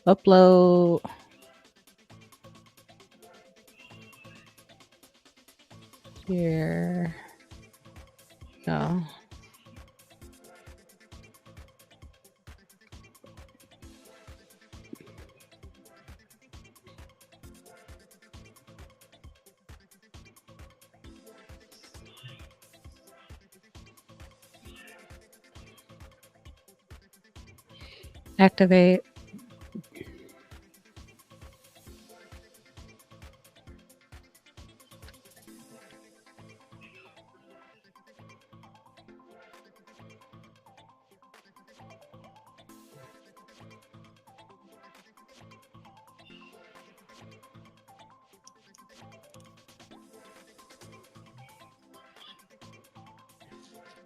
Upload. Here. Go. Activate.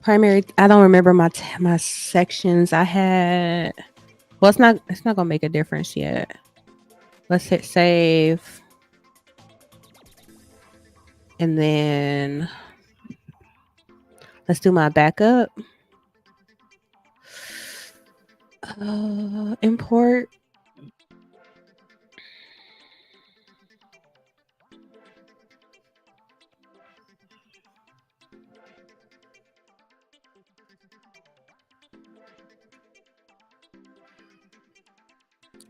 Primary. I don't remember my sections. I had. Well, it's not. It's not gonna make a difference yet. Let's hit save, and then let's do my backup. Import.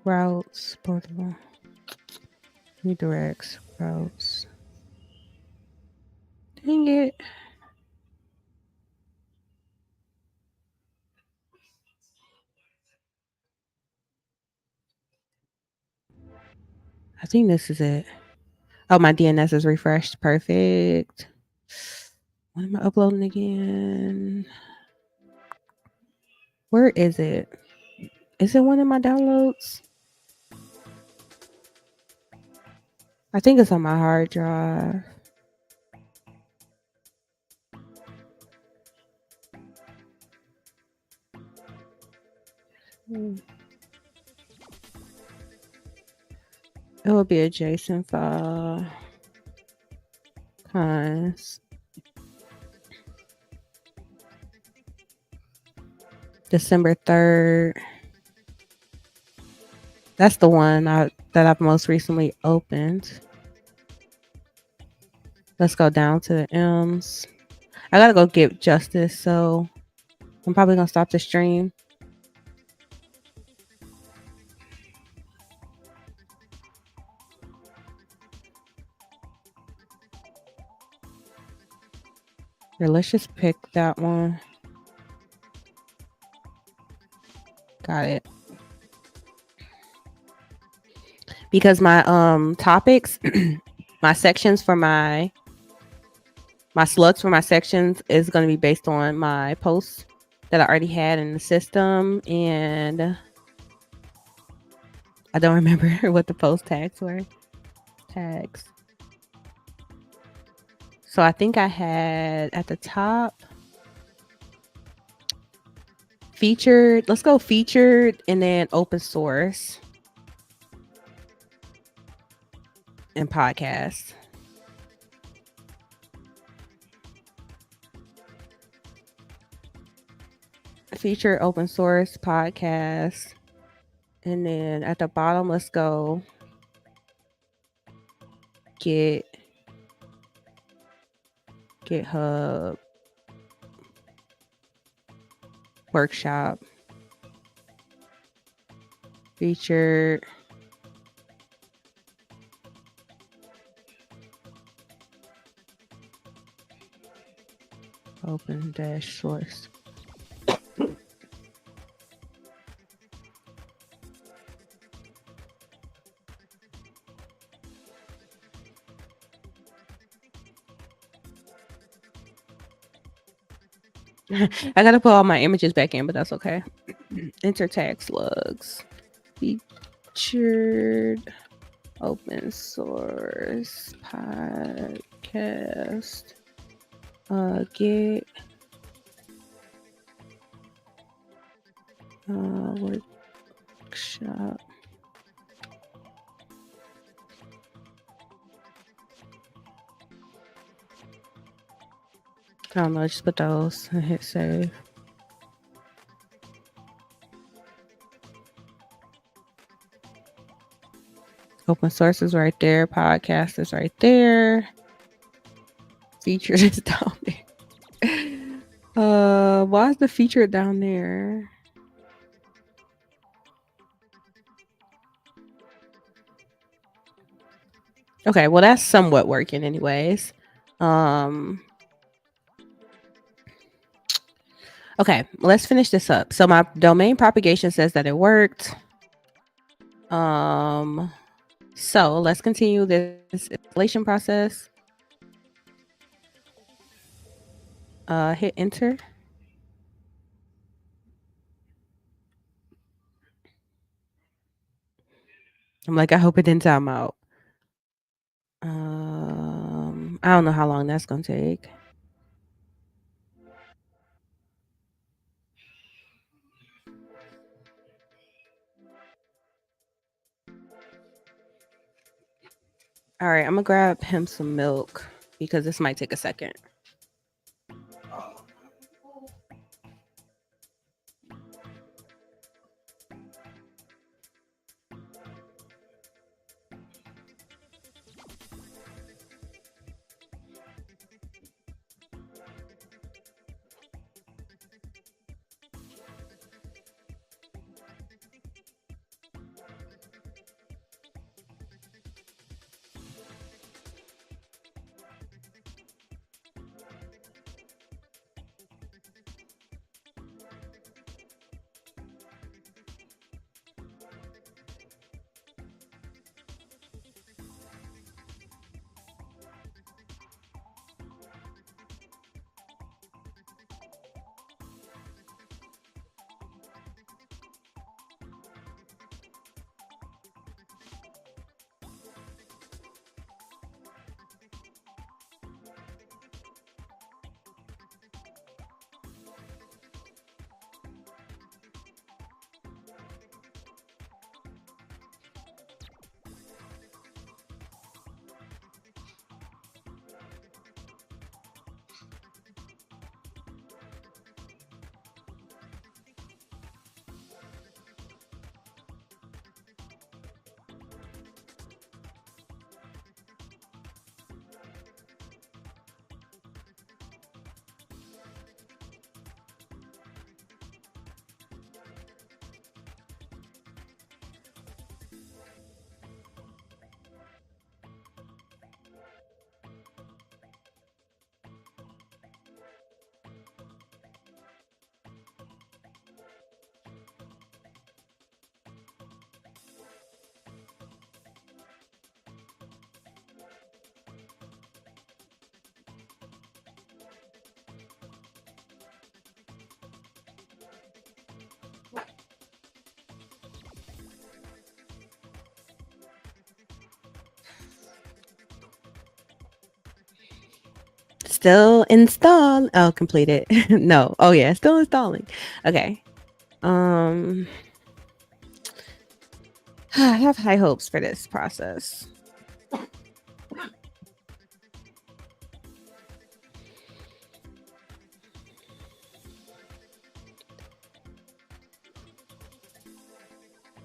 Routes. Portable. Redirects. Routes. Dang it. I think this is it. Oh, my DNS is refreshed. Perfect. When am I uploading again? Where is it? Is it one of my downloads? I think it's on my hard drive. It will be a JSON file. Cons. December 3rd. That's the one that I've most recently opened. Let's go down to the M's. I gotta go get Justice, so I'm probably gonna stop the stream. Here, let's just pick that one. Got it. Because my topics, my sections for my slugs for my sections is going to be based on my posts that I already had in the system, and I don't remember what the post tags were. Tags. So I think I had at the top featured. Let's go featured and then open source and podcast. Featured, open source, podcast. And then at the bottom, let's go GitHub workshop, featured, open dash source. I gotta put all my images back in, but that's okay. Enter tag slugs. Featured, open source, podcast, Git, workshop. I don't know, just put those and hit save. Open source is right there. Podcast is right there. Featured is down there. Why is the featured down there? Okay, well that's somewhat working anyways. Okay, let's finish this up. So my domain propagation says that it worked. So let's continue this installation process. Hit enter. I'm like, I hope it didn't time out. I don't know how long that's gonna take. All right, I'm gonna grab him some milk because this might take a second. Still install. Oh, completed. No. Oh yeah, still installing. Okay. Um, I have high hopes for this process.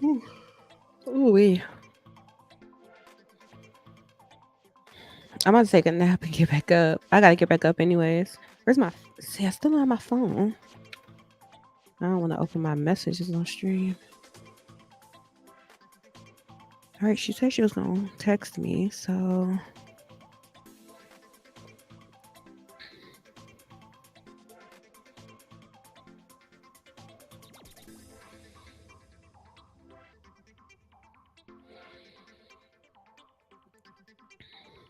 Ooh, wee. I'm about to take a nap and get back up. I gotta get back up anyways. Where's my? See, I still don't have my phone. I don't want to open my messages on stream. All right, she said she was gonna text me, so.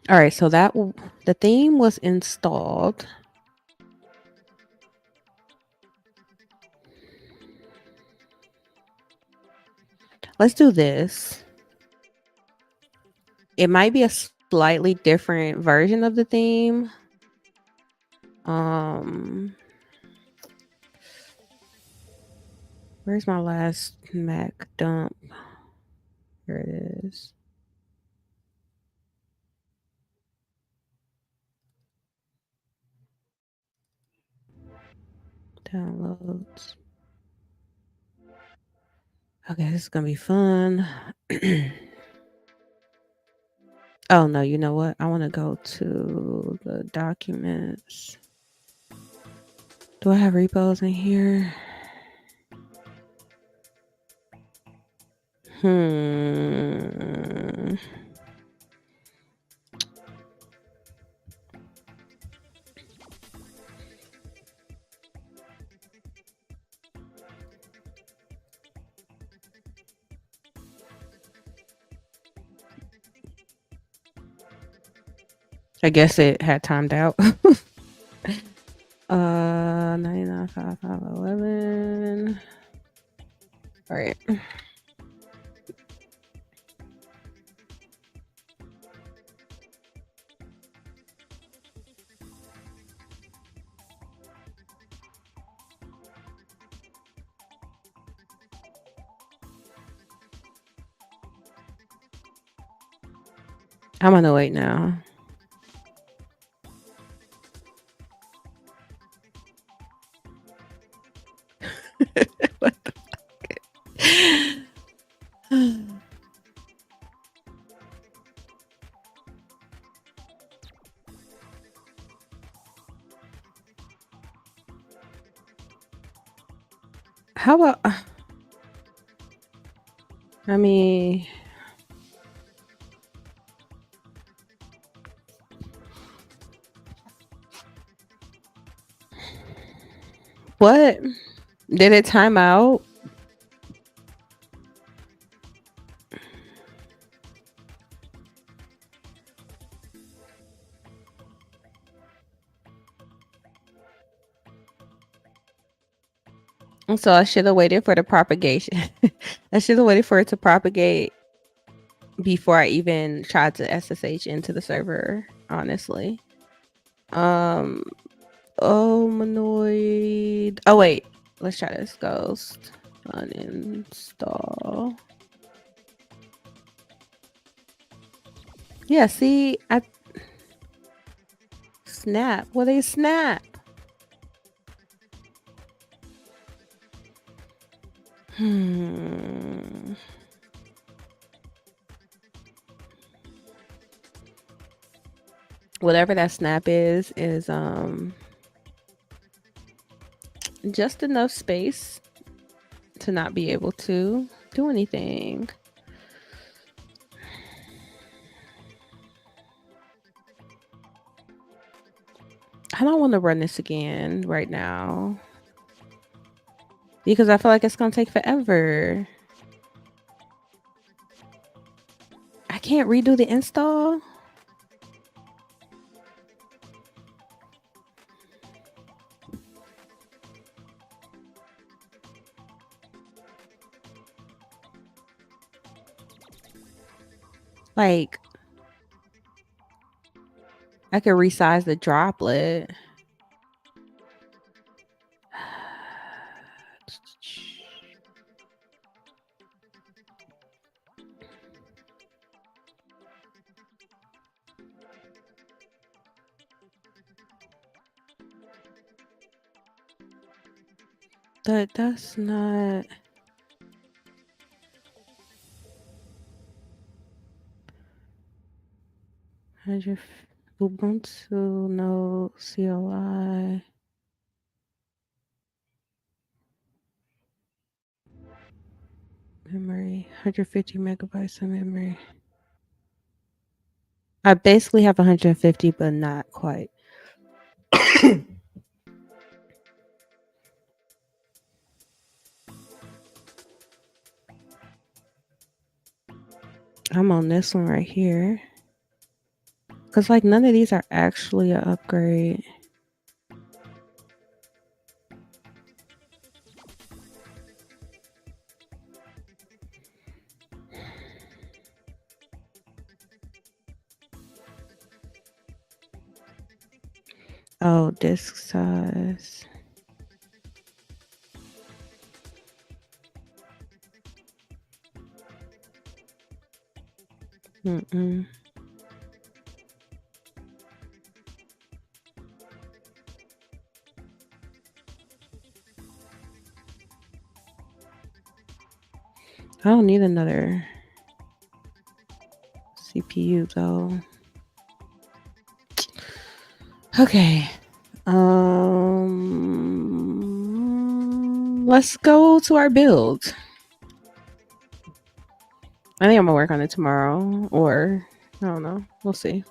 All right, so the theme was installed. Let's do this. It might be a slightly different version of the theme. Where's my last Mac dump? Here it is. Downloads. Okay, this is gonna be fun. Oh no, you know what? I want to go to the documents. Do I have repos in here? I guess it had timed out. 99.5511. All right. I'm gonna wait now. What the fuck? How about? I mean, what? Did it time out? So I should have waited for the propagation. I should have waited for it to propagate before I even tried to SSH into the server, honestly. Oh, Manoid. Oh wait, let's try this. Ghost uninstall. Yeah, see, I snap. Well, they snap. Whatever that snap is just enough space to not be able to do anything. I don't want to run this again right now because I feel like it's gonna take forever. I can't redo the install. Like, I could resize the droplet. That's not. Ubuntu no CLI. Memory, 150 megabytes of memory. I basically have 150, but not quite. I'm on this one right here. Because, like, none of these are actually an upgrade. Oh, disk size. Mm-mm. I don't need another CPU though. Okay. Let's go to our build. I think I'm gonna work on it tomorrow, or I don't know. We'll see.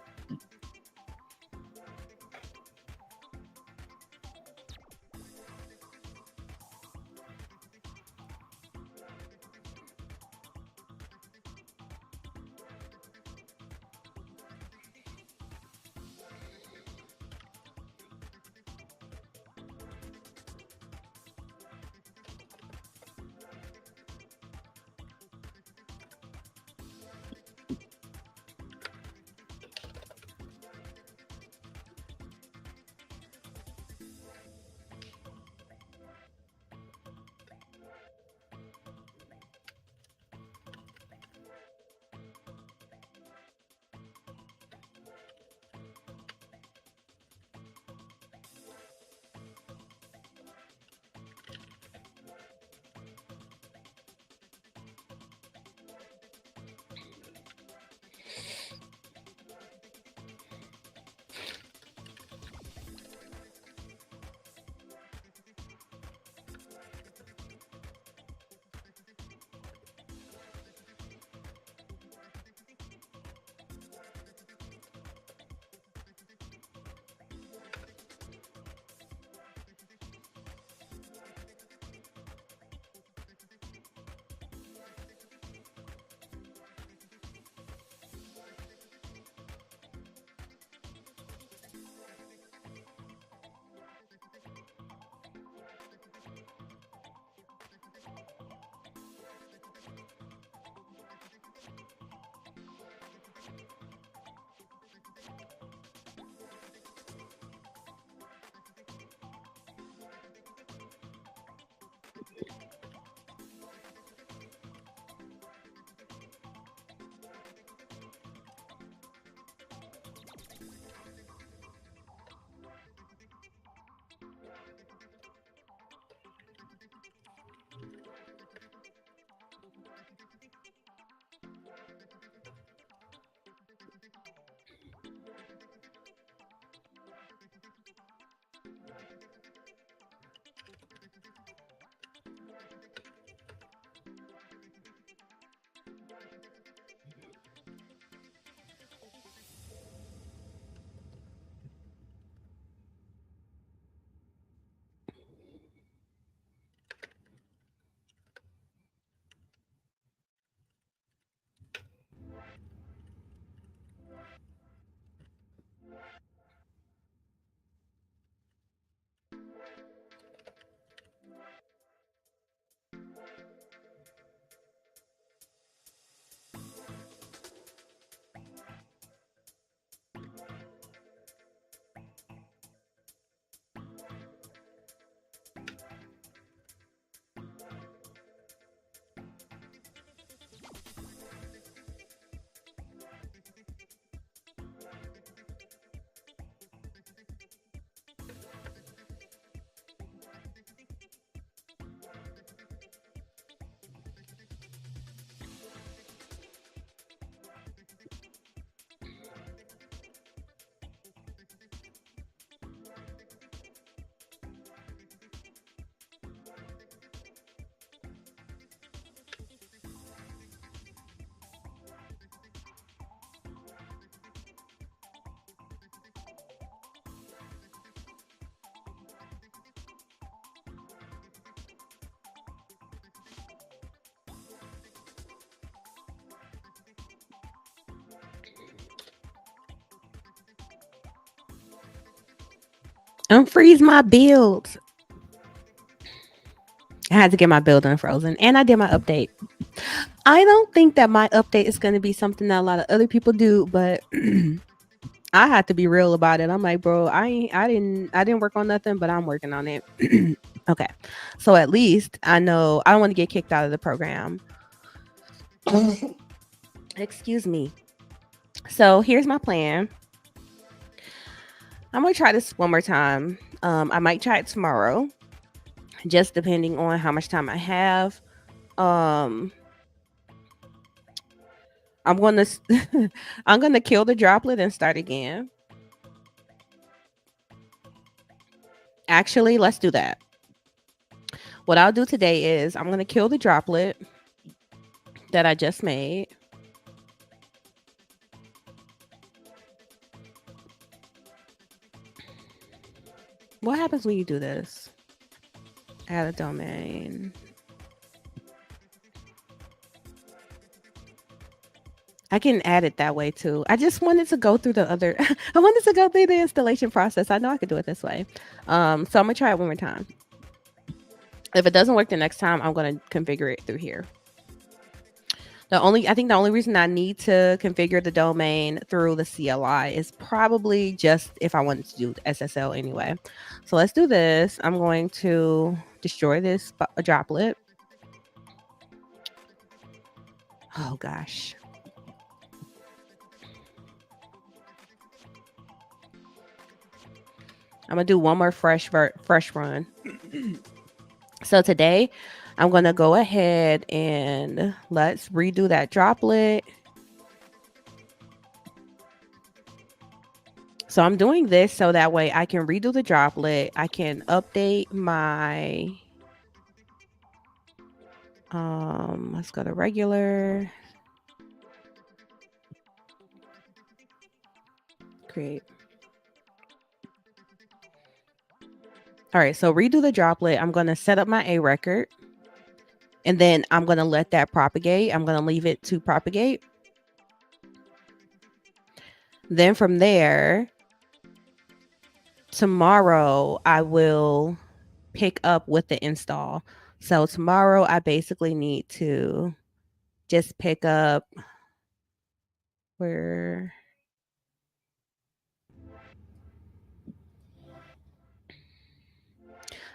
Unfreeze my build. I had to get my build unfrozen, and I did my update. I don't think that my update is going to be something that a lot of other people do, but I had to be real about it. I'm like, bro, I didn't work on nothing, but I'm working on it. Okay, so at least I know I don't want to get kicked out of the program. Excuse me. So here's my plan. I'm gonna try this one more time. I might try it tomorrow, just depending on how much time I have. Um, I'm gonna I'm gonna kill the droplet and start again. Actually, let's do that. What I'll do today is I'm gonna kill the droplet that I just made. What happens when you do this? Add a domain. I can add it that way too. I just wanted to go through the other I wanted to go through the installation process. I know I could do it this way. So I'm gonna try it one more time. If it doesn't work the next time, I'm gonna configure it through here. I think the only reason I need to configure the domain through the CLI is probably just if I wanted to do SSL anyway. So let's do this. I'm going to destroy this droplet. Oh gosh. I'm gonna do one more fresh run. So today I'm gonna go ahead and let's redo that droplet. So I'm doing this so that way I can redo the droplet. I can update my let's go to regular. Create. All right, so redo the droplet. I'm going to set up my A record. And then I'm going to let that propagate. I'm going to leave it to propagate. Then from there, tomorrow I will pick up with the install. So tomorrow I basically need to just pick up where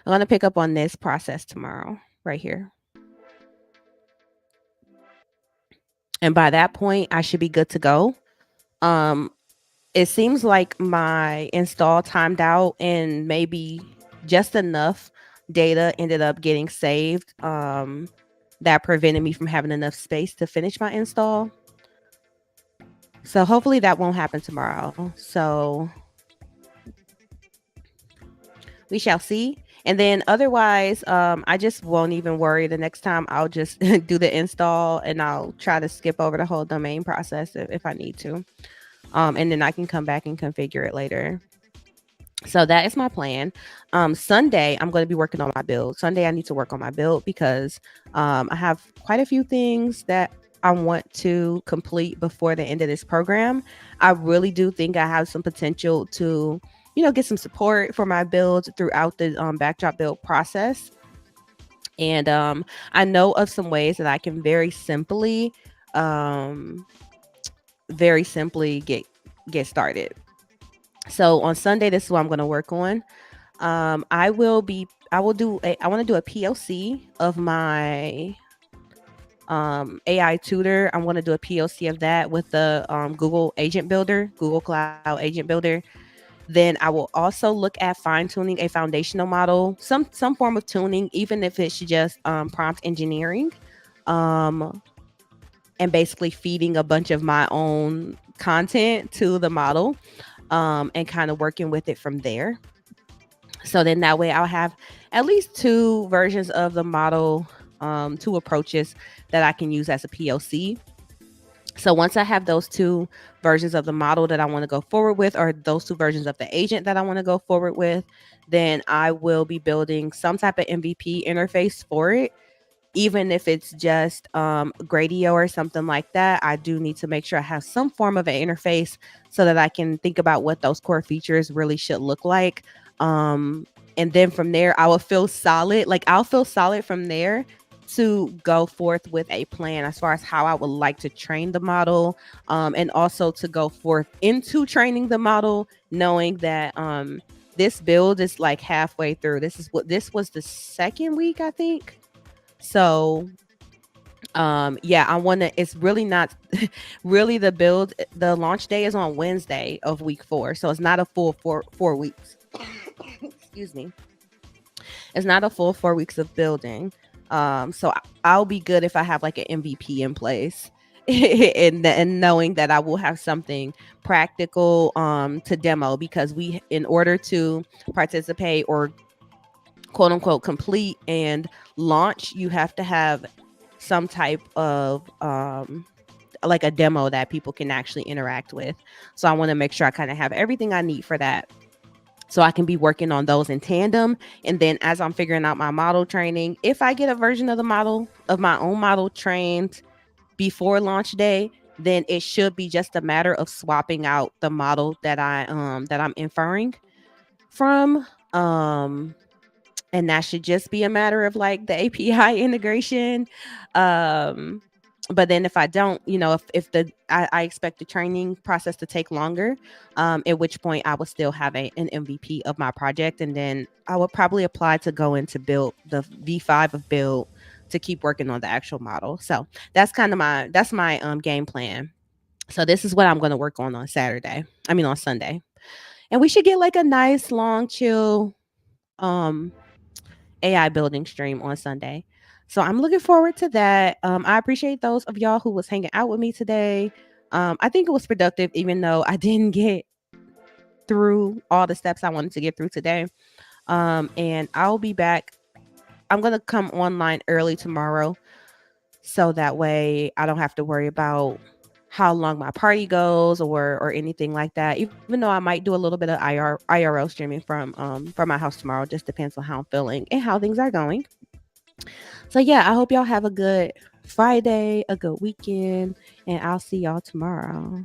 I'm going to pick up on this process tomorrow right here. And by that point, I should be good to go. It seems like my install timed out and maybe just enough data ended up getting saved that prevented me from having enough space to finish my install. So hopefully that won't happen tomorrow. So we shall see. And then otherwise, I just won't even worry. The next time I'll just do the install and I'll try to skip over the whole domain process if I need to. And then I can come back and configure it later. So that is my plan. Sunday, I'm going to be working on my build. Sunday, I need to work on my build because I have quite a few things that I want to complete before the end of this program. I really do think I have some potential to, get some support for my builds throughout the backdrop build process. And I know of some ways that I can very simply get started. So on Sunday, this is what I'm going to work on. I want to do a POC of my AI tutor. I'm going to do a POC of that with the Google Agent Builder, Google Cloud Agent Builder. Then I will also look at fine tuning a foundational model, some form of tuning, even if it's just prompt engineering, and basically feeding a bunch of my own content to the model, and kind of working with it from there. So then that way I'll have at least 2 versions of the model, 2 approaches that I can use as a POC. So once I have those 2 versions of the model that I want to go forward with, or those 2 versions of the agent that I want to go forward with, then I will be building some type of MVP interface for it. Even if it's just Gradio or something like that, I do need to make sure I have some form of an interface so that I can think about what those core features really should look like. Um, and then from there, I will feel solid. Like I'll feel solid from there to go forth with a plan as far as how I would like to train the model, and also to go forth into training the model, knowing that this build is like halfway through. This was the second week, I think. So yeah, I want to, it's really not really the launch day is on Wednesday of week 4, so it's not a full 4 weeks. Excuse me. It's not a full 4 weeks of building. So I'll be good if I have like an MVP in place. And knowing that I will have something practical to demo, because in order to participate or quote unquote complete and launch, you have to have some type of like a demo that people can actually interact with. So I want to make sure I kind of have everything I need for that, so I can be working on those in tandem. And then as I'm figuring out my model training, if I get a version of my own model trained before launch day, then it should be just a matter of swapping out the model that I'm inferring from. And that should just be a matter of like the API integration. But then if I don't, if I expect the training process to take longer, at which point I will still have an MVP of my project, and then I would probably apply to go into build the V5 of build to keep working on the actual model. So that's kind of my game plan. So this is what I'm going to work on Sunday, and we should get like a nice long chill um AI building stream on Sunday. So I'm looking forward to that. I appreciate those of y'all who was hanging out with me today. I think it was productive, even though I didn't get through all the steps I wanted to get through today. And I'll be back. I'm going to come online early tomorrow, so that way I don't have to worry about how long my party goes or anything like that. Even though I might do a little bit of IRL streaming from my house tomorrow, just depends on how I'm feeling and how things are going. So yeah, I hope y'all have a good Friday, a good weekend, and I'll see y'all tomorrow.